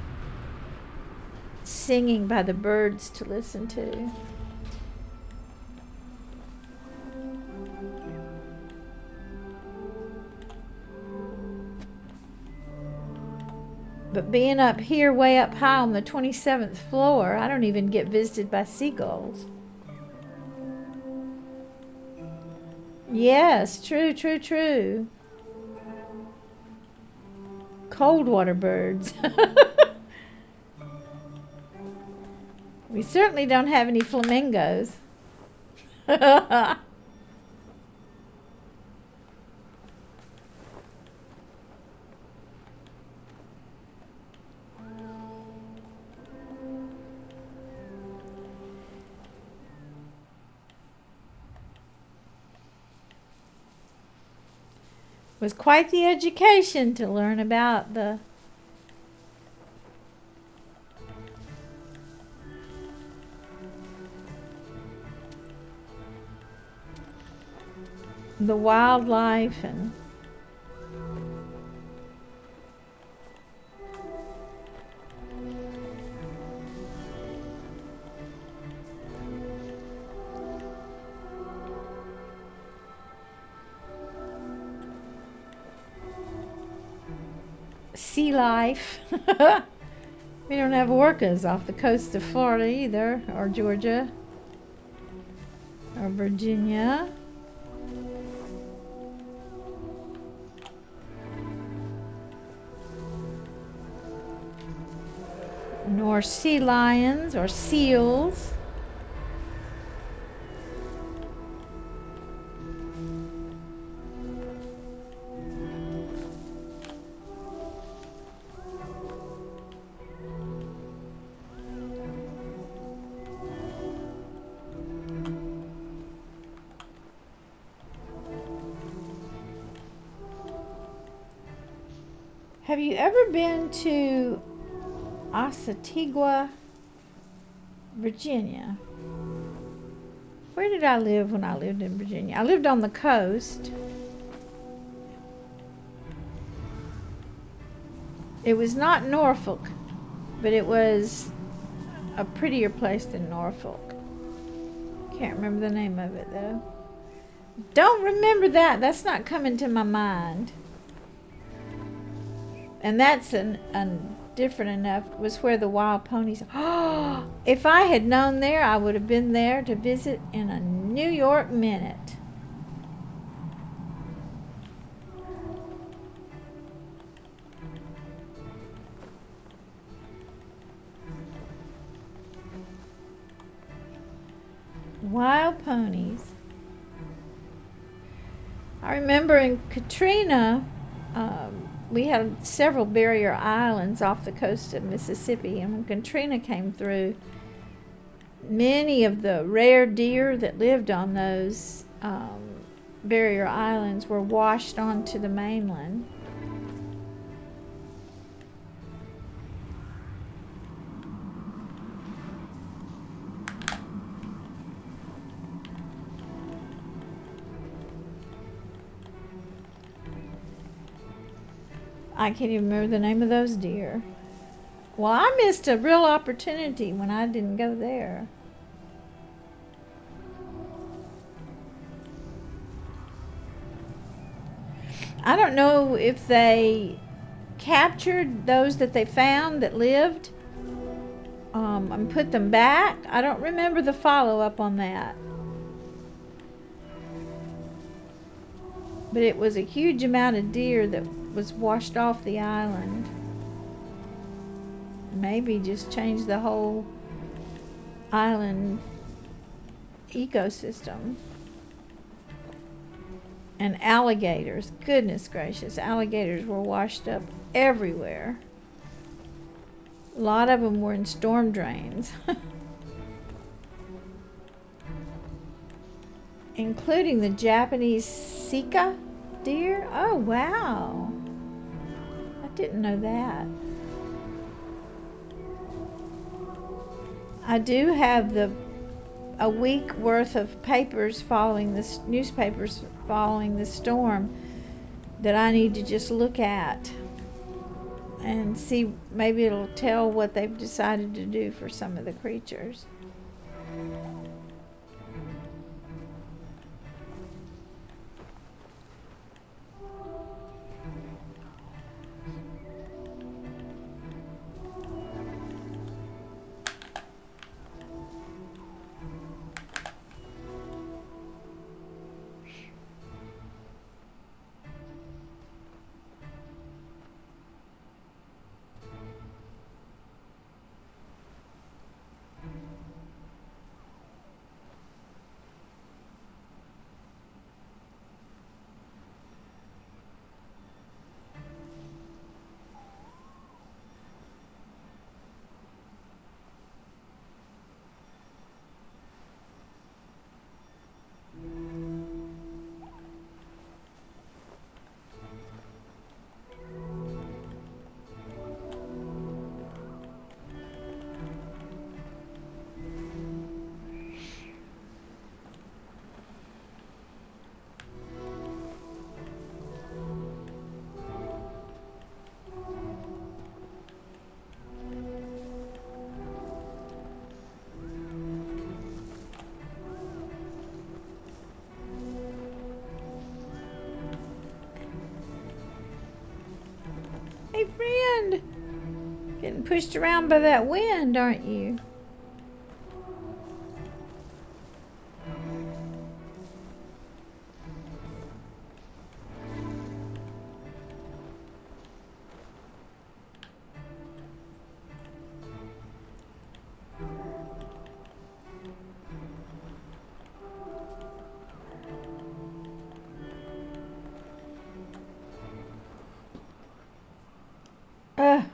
singing by the birds to listen to. But being up here way up high on the 27th floor, I don't even get visited by seagulls. Yes, true. Cold water birds. We certainly don't have any flamingos. It was quite the education to learn about the wildlife and sea life. We don't have orcas off the coast of Florida either, or Georgia, or Virginia. Nor sea lions or seals. Have you ever been to Ossategua, Virginia? Where did I live when I lived in Virginia? I lived on the coast. It was not Norfolk, but it was a prettier place than Norfolk. Can't remember the name of it though. Don't remember that. That's not coming to my mind. And that's a different enough, was where the wild ponies. Oh, if I had known there, I would have been there to visit in a New York minute. Wild ponies. I remember in Katrina, we had several barrier islands off the coast of Mississippi, and when Katrina came through, many of the rare deer that lived on those barrier islands were washed onto the mainland. I can't even remember the name of those deer. Well, I missed a real opportunity when I didn't go there. I don't know if they captured those that they found that lived and put them back. I don't remember the follow-up on that. But it was a huge amount of deer that was washed off the island. Maybe just changed the whole island ecosystem. And alligators, goodness gracious, alligators were washed up everywhere. A lot of them were in storm drains. Including the Japanese sika deer. Oh, wow. I didn't know that. I do have a week worth of papers following this, newspapers following the storm, that I need to just look at and see. Maybe it'll tell what they've decided to do for some of the creatures. Hey, friend. Getting pushed around by that wind, aren't you?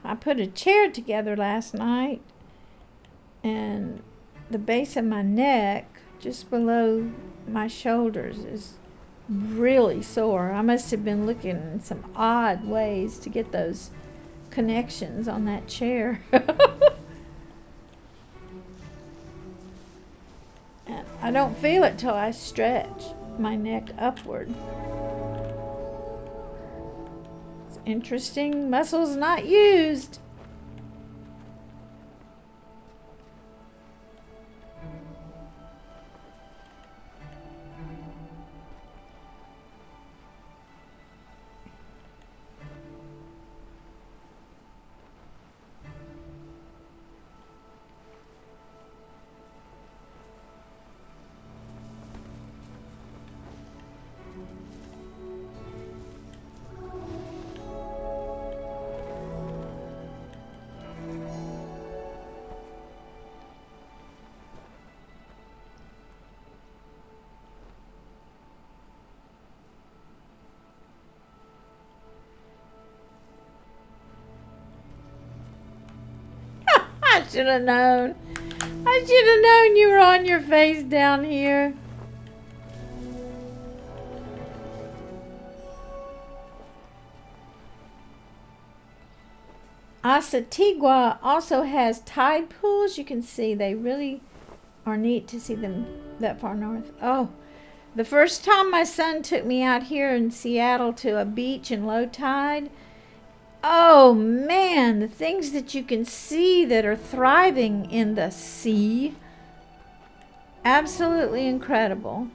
I put a chair together last night, and the base of my neck, just below my shoulders, is really sore. I must have been looking in some odd ways to get those connections on that chair. And I don't feel it till I stretch my neck upward. Interesting, muscles not used. I should have known. I should have known you were on your face down here. Asatigua also has tide pools. You can see they really are neat to see them that far north. Oh, the first time my son took me out here in Seattle to a beach in low tide, oh man, the things that you can see that are thriving in the sea. Absolutely incredible.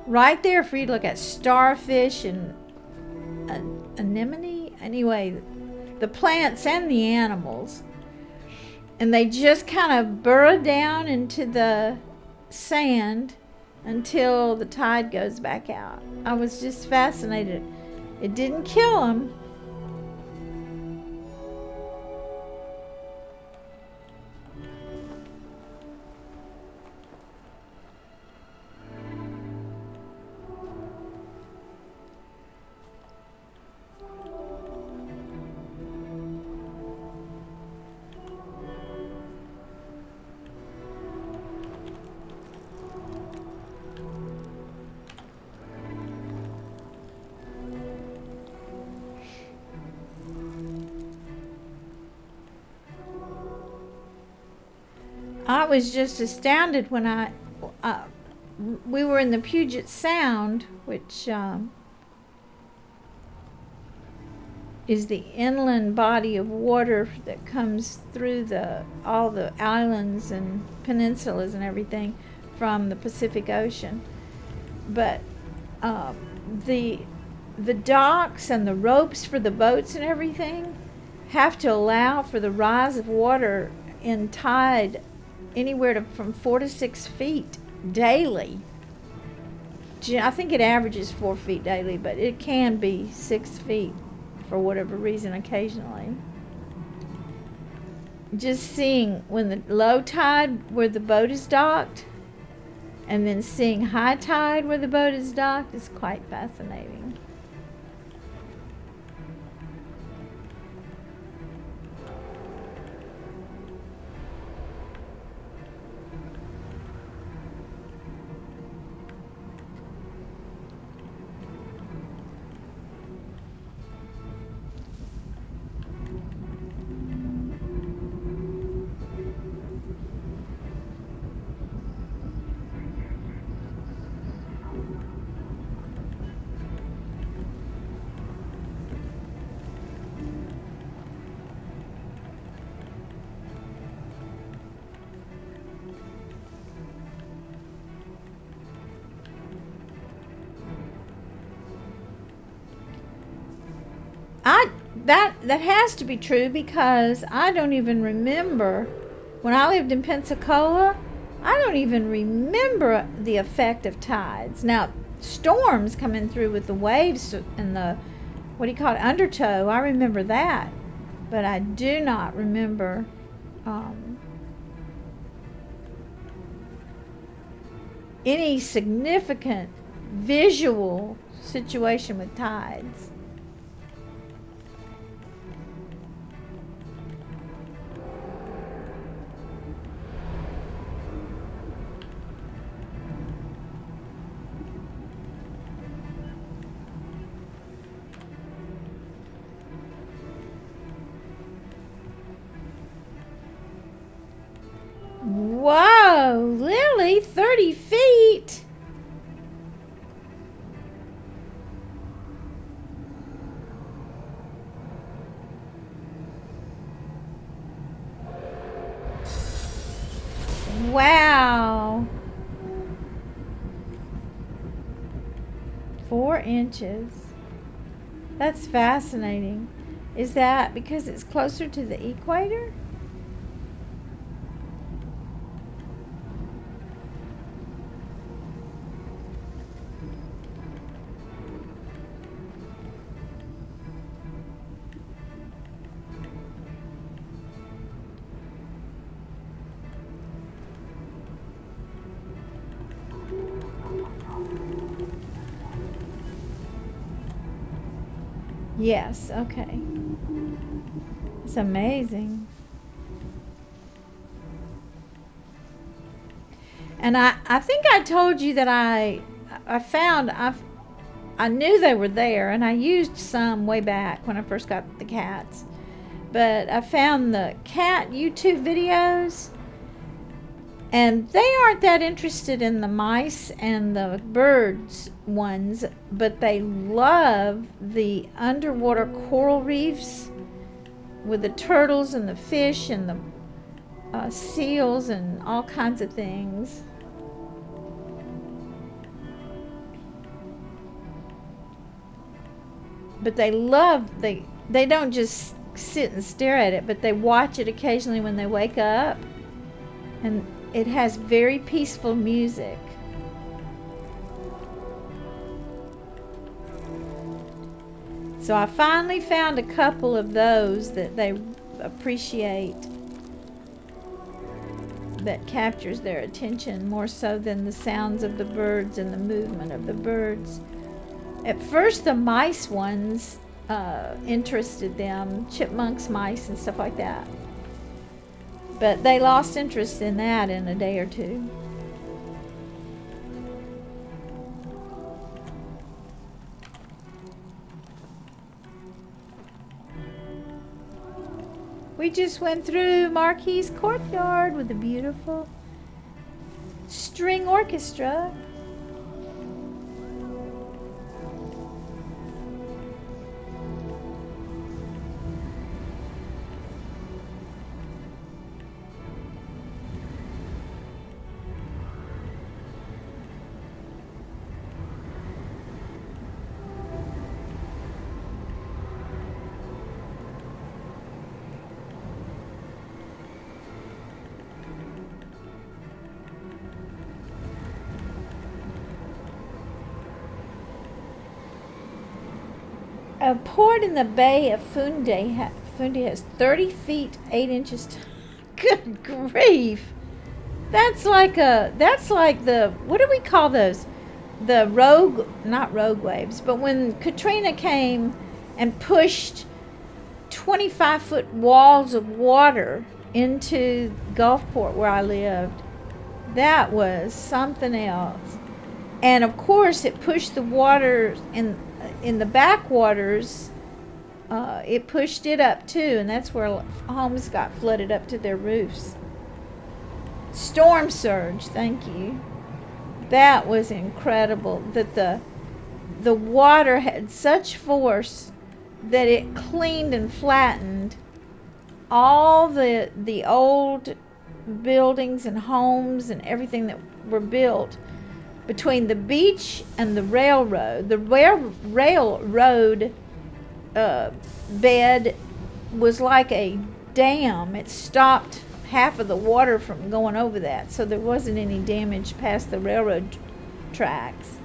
Right there for you to look at starfish and anemone. Anyway, the plants and the animals. And they just kind of burrow down into the sand until the tide goes back out. I was just fascinated. It didn't kill them. I was just astounded when we were in the Puget Sound, which is the inland body of water that comes through all the islands and peninsulas and everything from the Pacific Ocean. But the docks and the ropes for the boats and everything have to allow for the rise of water in tide anywhere from 4 to 6 feet daily. I think it averages 4 feet daily, but it can be 6 feet for whatever reason occasionally. Just seeing when the low tide where the boat is docked and then seeing high tide where the boat is docked is quite fascinating. That has to be true, because I don't even remember when I lived in Pensacola. I don't even remember the effect of tides. Now, storms coming through with the waves and the, what do you call it, undertow, I remember that, but I do not remember any significant visual situation with tides. Whoa, Lily, 30 feet. Wow. 4 inches. That's fascinating. Is that because it's closer to the equator? Yes, okay. It's amazing. And I think I told you that I knew they were there, and I used some way back when I first got the cats. But I found the cat YouTube videos, and they aren't that interested in the mice and the birds ones, but they love the underwater coral reefs with the turtles and the fish and the seals and all kinds of things. But they don't just sit and stare at it, but they watch it occasionally when they wake up, and it has very peaceful music. So I finally found a couple of those that they appreciate, that captures their attention more so than the sounds of the birds and the movement of the birds. At first, the mice ones interested them, chipmunks, mice, and stuff like that. But they lost interest in that in a day or two. We just went through Marquis Courtyard with a beautiful string orchestra. A port in the Bay of Fundy has 30 feet 8 inches. Good grief! That's like the, what do we call those? The not rogue waves, but when Katrina came and pushed 25-foot walls of water into Gulfport where I lived, that was something else. And of course, it pushed the water in the backwaters. It pushed it up too, and that's where homes got flooded up to their roofs. Storm surge, thank you. That was incredible, that the water had such force that it cleaned and flattened all the old buildings and homes and everything that were built between the beach and the railroad. The railroad bed was like a dam. It stopped half of the water from going over that, so there wasn't any damage past the railroad tracks.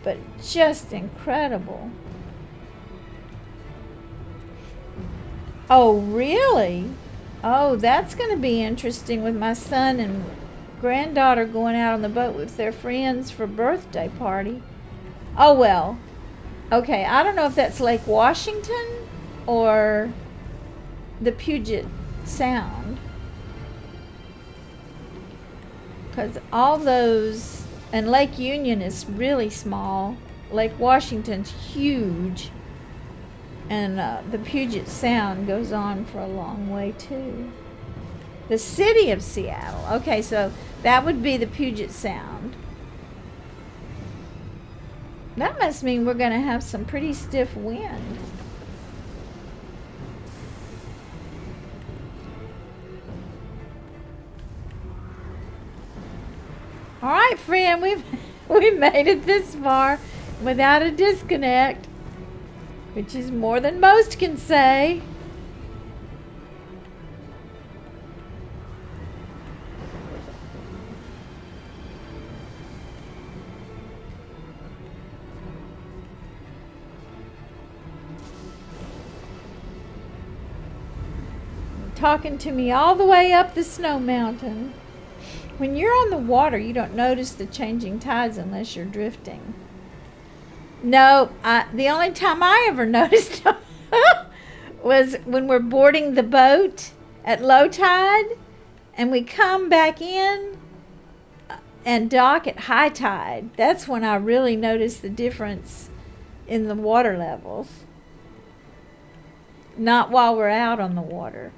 But just incredible. Oh, really? Oh, that's going to be interesting with my son and granddaughter going out on the boat with their friends for birthday party. Oh, well. Okay, I don't know if that's Lake Washington or the Puget Sound. Because all those, and Lake Union is really small. Lake Washington's huge. And the Puget Sound goes on for a long way too. The city of Seattle. Okay, so that would be the Puget Sound. That must mean we're going to have some pretty stiff wind. All right, friend, we've made it this far without a disconnect, which is more than most can say. Talking to me all the way up the snow mountain. When you're on the water, you don't notice the changing tides unless you're drifting. No, the only time I ever noticed them was when we're boarding the boat at low tide and we come back in and dock at high tide. That's when I really noticed the difference in the water levels. Not while we're out on the water.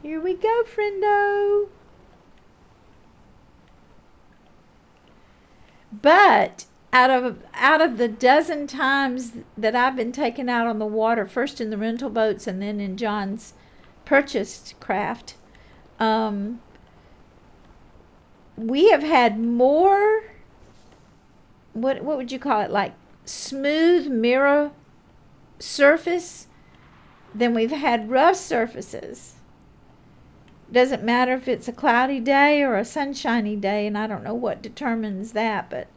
Here we go, friendo. But out of the dozen times that I've been taken out on the water, first in the rental boats and then in John's purchased craft, we have had more, what would you call it, like smooth mirror surface than we've had rough surfaces. Doesn't matter if it's a cloudy day or a sunshiny day, and I don't know what determines that, but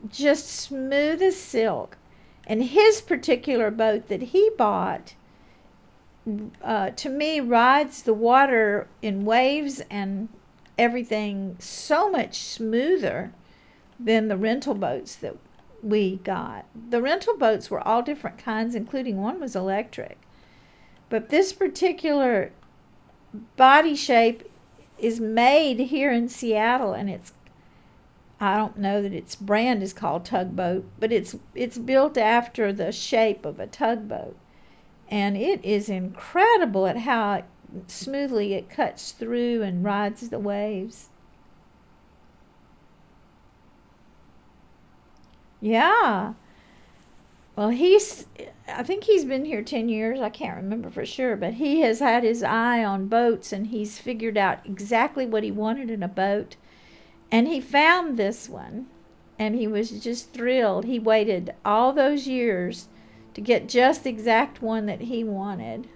just smooth as silk. And his particular boat that he bought, to me, rides the water in waves and everything so much smoother than the rental boats that we got. The rental boats were all different kinds, including one was electric. But this particular body shape is made here in Seattle, and I don't know that its brand is called Tugboat, but it's built after the shape of a tugboat. And it is incredible at how smoothly it cuts through and rides the waves. Yeah. Well, I think he's been here 10 years. I can't remember for sure, but he has had his eye on boats, and he's figured out exactly what he wanted in a boat. And he found this one, and he was just thrilled. He waited all those years to get just the exact one that he wanted.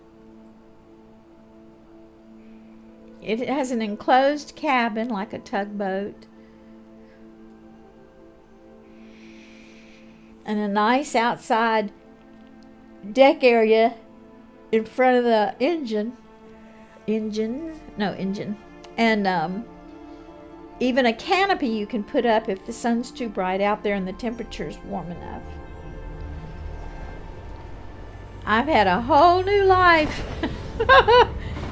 It has an enclosed cabin like a tugboat, and a nice outside deck area in front of the engine. And even a canopy you can put up if the sun's too bright out there and the temperature's warm enough. I've had a whole new life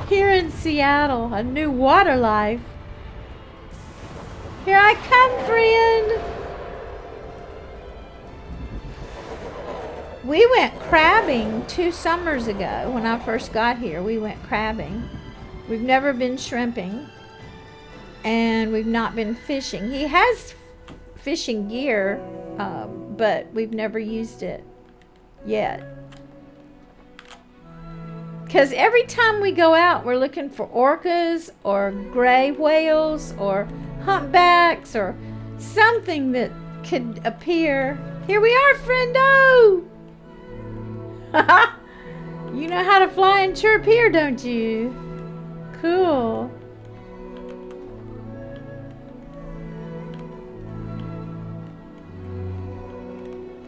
here in Seattle, a new water life. Here I come, friend. We went crabbing 2 summers ago. When I first got here, we went crabbing. We've never been shrimping, and we've not been fishing. He has fishing gear, but we've never used it yet. Because every time we go out, we're looking for orcas or gray whales or humpbacks or something that could appear. Here we are, friendo! You know how to fly and chirp here, don't you? Cool.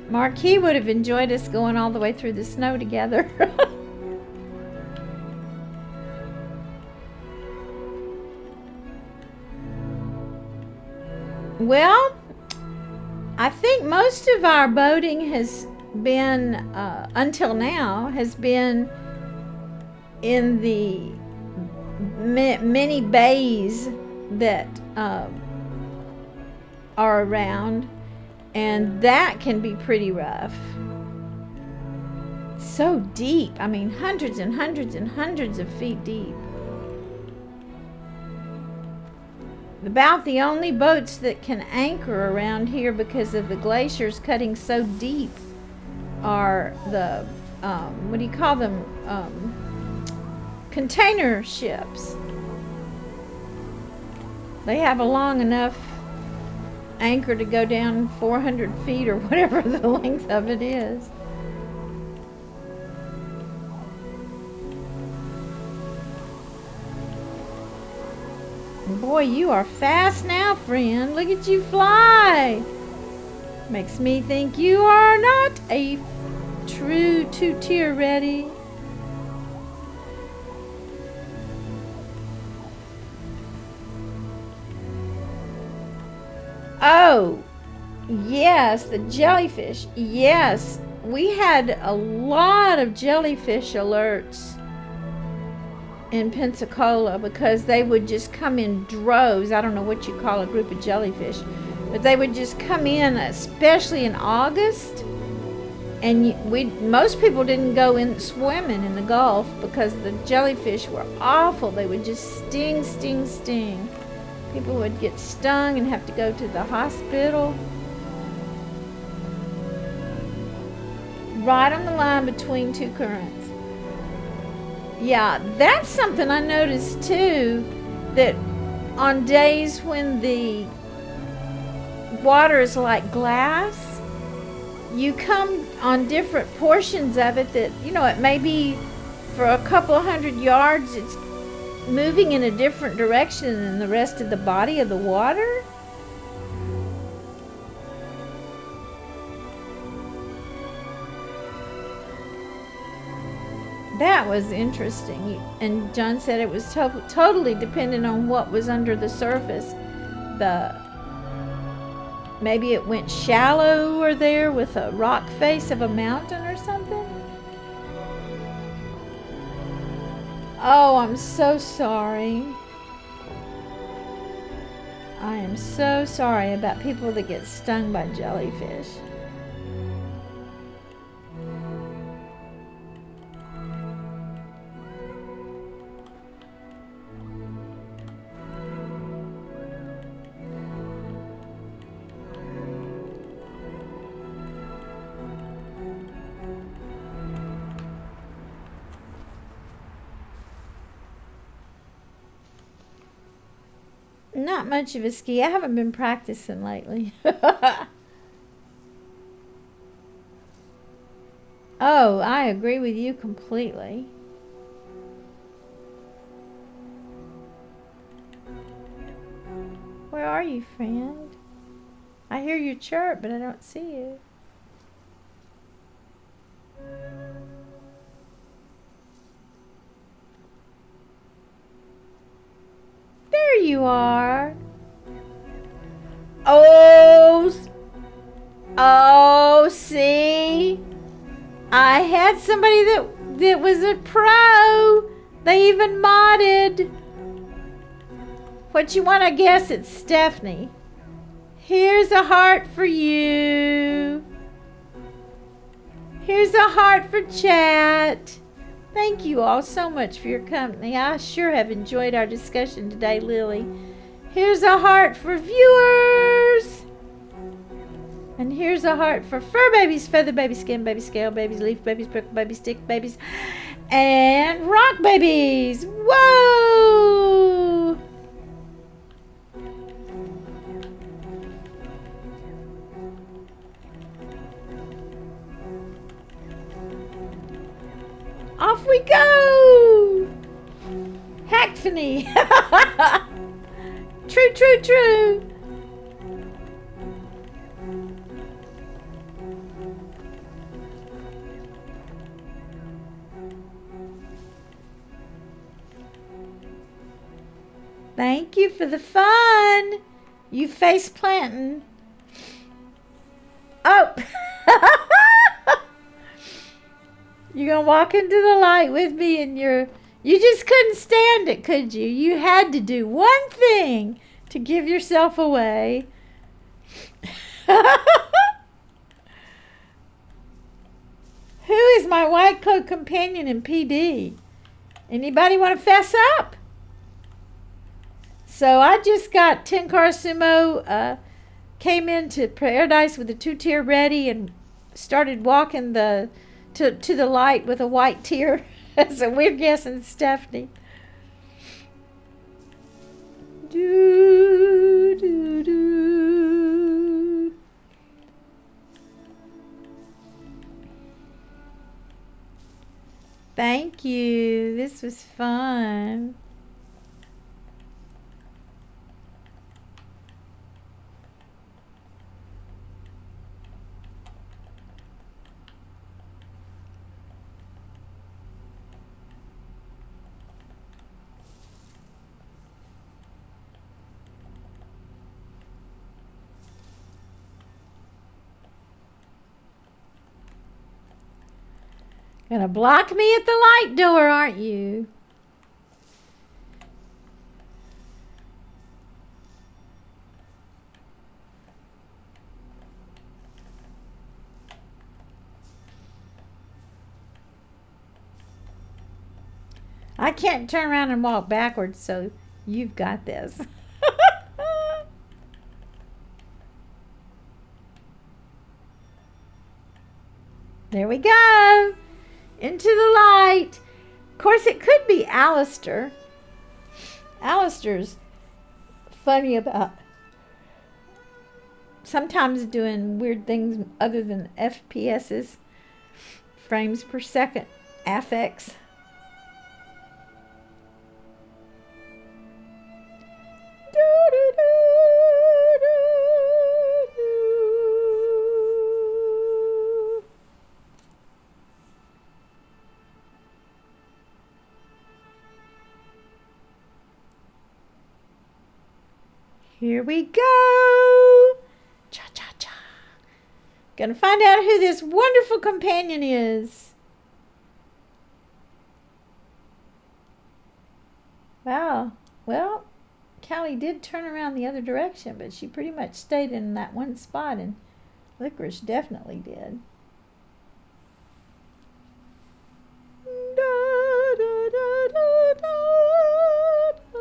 Marquis would have enjoyed us going all the way through the snow together. Well, I think most of our boating has been, until now, has been in the many bays that are around, and that can be pretty rough. So deep. I mean, hundreds and hundreds and hundreds of feet deep. About the only boats that can anchor around here because of the glaciers cutting so deep are the, what do you call them? Container ships. They have a long enough anchor to go down 400 feet or whatever the length of it is. Boy, you are fast now, friend. Look at you fly. Makes me think you are not a true two-tier ready. Oh, yes, the jellyfish. Yes, we had a lot of jellyfish alerts in Pensacola because they would just come in droves. I don't know what you call a group of jellyfish, but they would just come in, especially in August. And most people didn't go in swimming in the Gulf because the jellyfish were awful. They would just sting, sting, sting. People would get stung and have to go to the hospital. Right on the line between two currents. Yeah, that's something I noticed too, that on days when the water is like glass, you come on different portions of it that, you know, it may be for a couple of 100 yards, it's moving in a different direction than the rest of the body of the water? That was interesting. And John said it was totally dependent on what was under the surface. Maybe it went shallower there with a rock face of a mountain or something. Oh, I'm so sorry. I am so sorry about people that get stung by jellyfish. Not much of a ski. I haven't been practicing lately. Oh, I agree with you completely. Where are you, friend? I hear you chirp, but I don't see you. There you are. Oh, see? I had somebody that was a pro. They even modded. What you want to guess? It's Stephanie. Here's a heart for you. Here's a heart for chat. Thank you all so much for your company. I sure have enjoyed our discussion today, Lily. Here's a heart for viewers. And here's a heart for fur babies, feather babies, skin babies, scale babies, leaf babies, prickle babies, stick babies, and rock babies. Whoa! Off we go! Hackney! True, true, true! Thank you for the fun! You face planting. Oh! You're gonna walk into the light with me and you just couldn't stand it, could you? You had to do one thing to give yourself away. Who is my white cloak companion in PD? Anybody want to fess up? So I just got 10 car sumo, came into Paradise with a 2-tier ready and started walking to the light with a white tier. So we're guessing Stephanie. Do, do, do. Thank you. This was fun. Gonna block me at the light door, aren't you? I can't turn around and walk backwards, so you've got this. There we go. Into the light. Of course, it could be Alistair. Alistair's funny about sometimes doing weird things other than FPS's, frames per second, FX. Here we go. Cha-cha-cha. Gonna find out who this wonderful companion is. Wow. Well, Callie did turn around the other direction, but she pretty much stayed in that one spot, and Licorice definitely did. Da, da, da, da, da, da, da.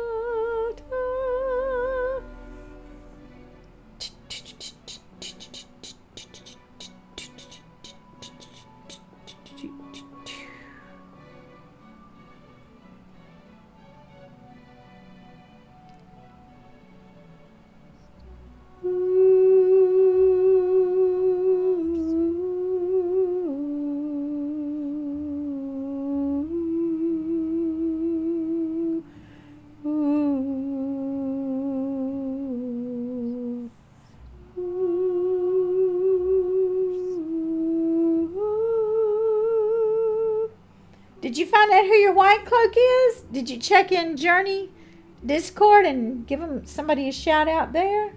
Did you find out who your white cloak is? Did you check in Journey Discord and give somebody a shout out there?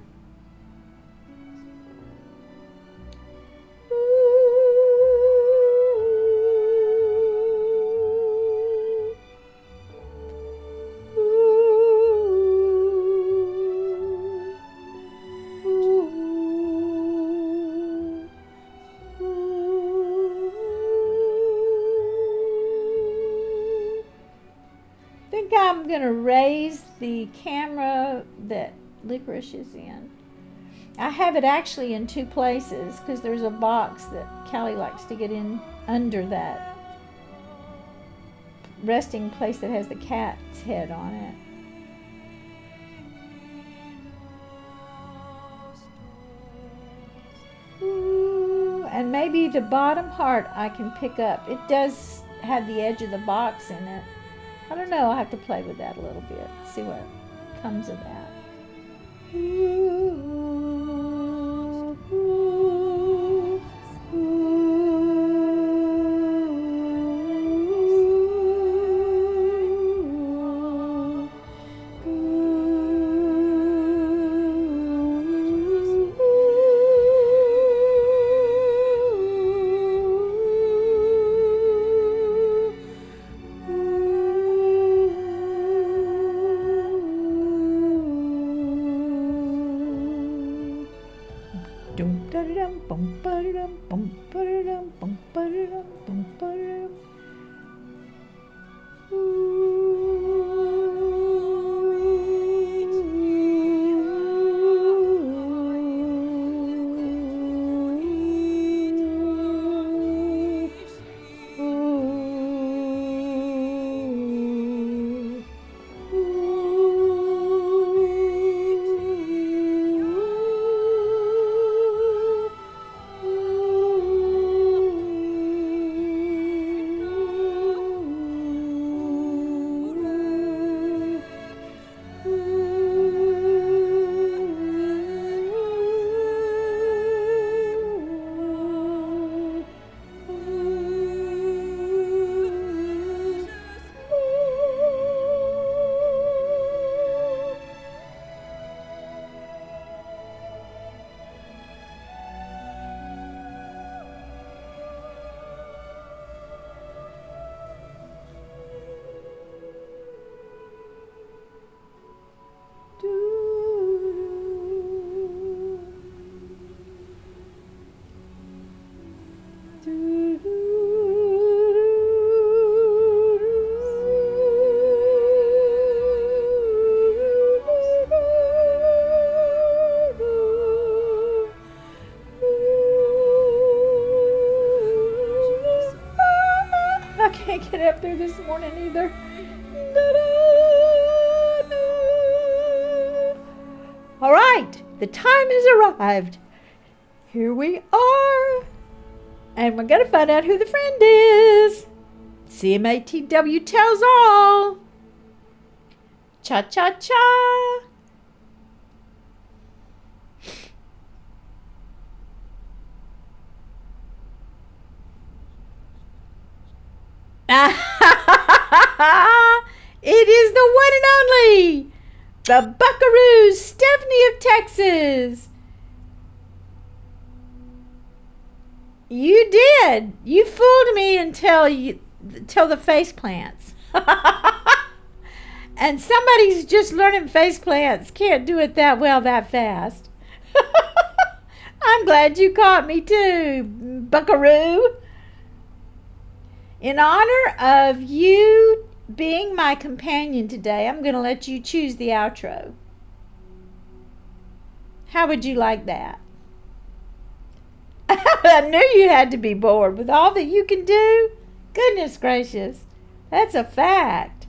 I'm going to raise the camera that Licorice is in. I have it actually in two places because there's a box that Callie likes to get in under that resting place that has the cat's head on it. Ooh, and maybe the bottom heart I can pick up. It does have the edge of the box in it. I don't know. I'll have to play with that a little bit. See what comes of that. Get up there this morning either. All right, the time has arrived. Here we are. And we're going to find out who the friend is. CMATW tells all. Cha-cha-cha. It is the one and only The Buckaroos, Stephanie of Texas. You did. You fooled me until the face plants. And somebody's just learning face plants can't do it that well that fast. I'm glad you caught me too, Buckaroo. In honor of you being my companion today, I'm going to let you choose the outro. How would you like that? I knew you had to be bored with all that you can do. Goodness gracious, that's a fact.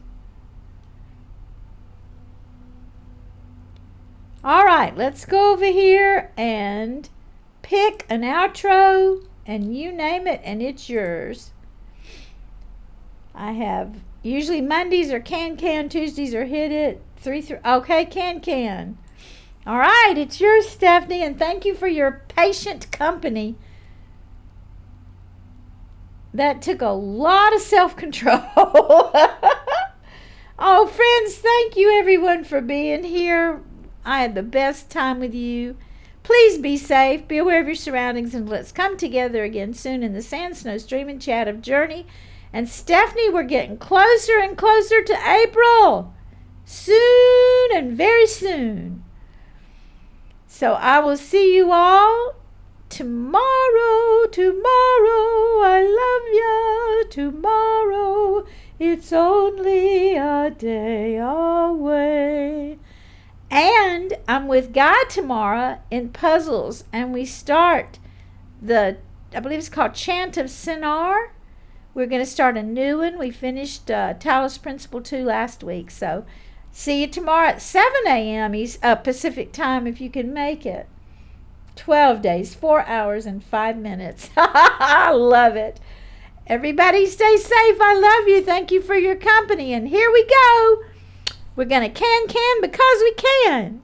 All right, let's go over here and pick an outro, and you name it, and it's yours. I have usually Mondays are can, Tuesdays are hit it, 3. Okay, can. All right, it's yours, Stephanie, and thank you for your patient company. That took a lot of self-control. Oh, friends, thank you, everyone, for being here. I had the best time with you. Please be safe, be aware of your surroundings, and let's come together again soon in the Sand, Snow, Stream, and Chat of Journey. And Stephanie, we're getting closer and closer to April. Soon and very soon. So I will see you all tomorrow. I love ya. Tomorrow, it's only a day away. And I'm with Guy tomorrow in puzzles, and we start I believe it's called Chant of Sinar. We're going to start a new one. We finished Talos Principle 2 last week. So see you tomorrow at 7 a.m. Pacific time if you can make it. 12 days, 4 hours, and 5 minutes. I love it. Everybody stay safe. I love you. Thank you for your company. And here we go. We're going to can because we can.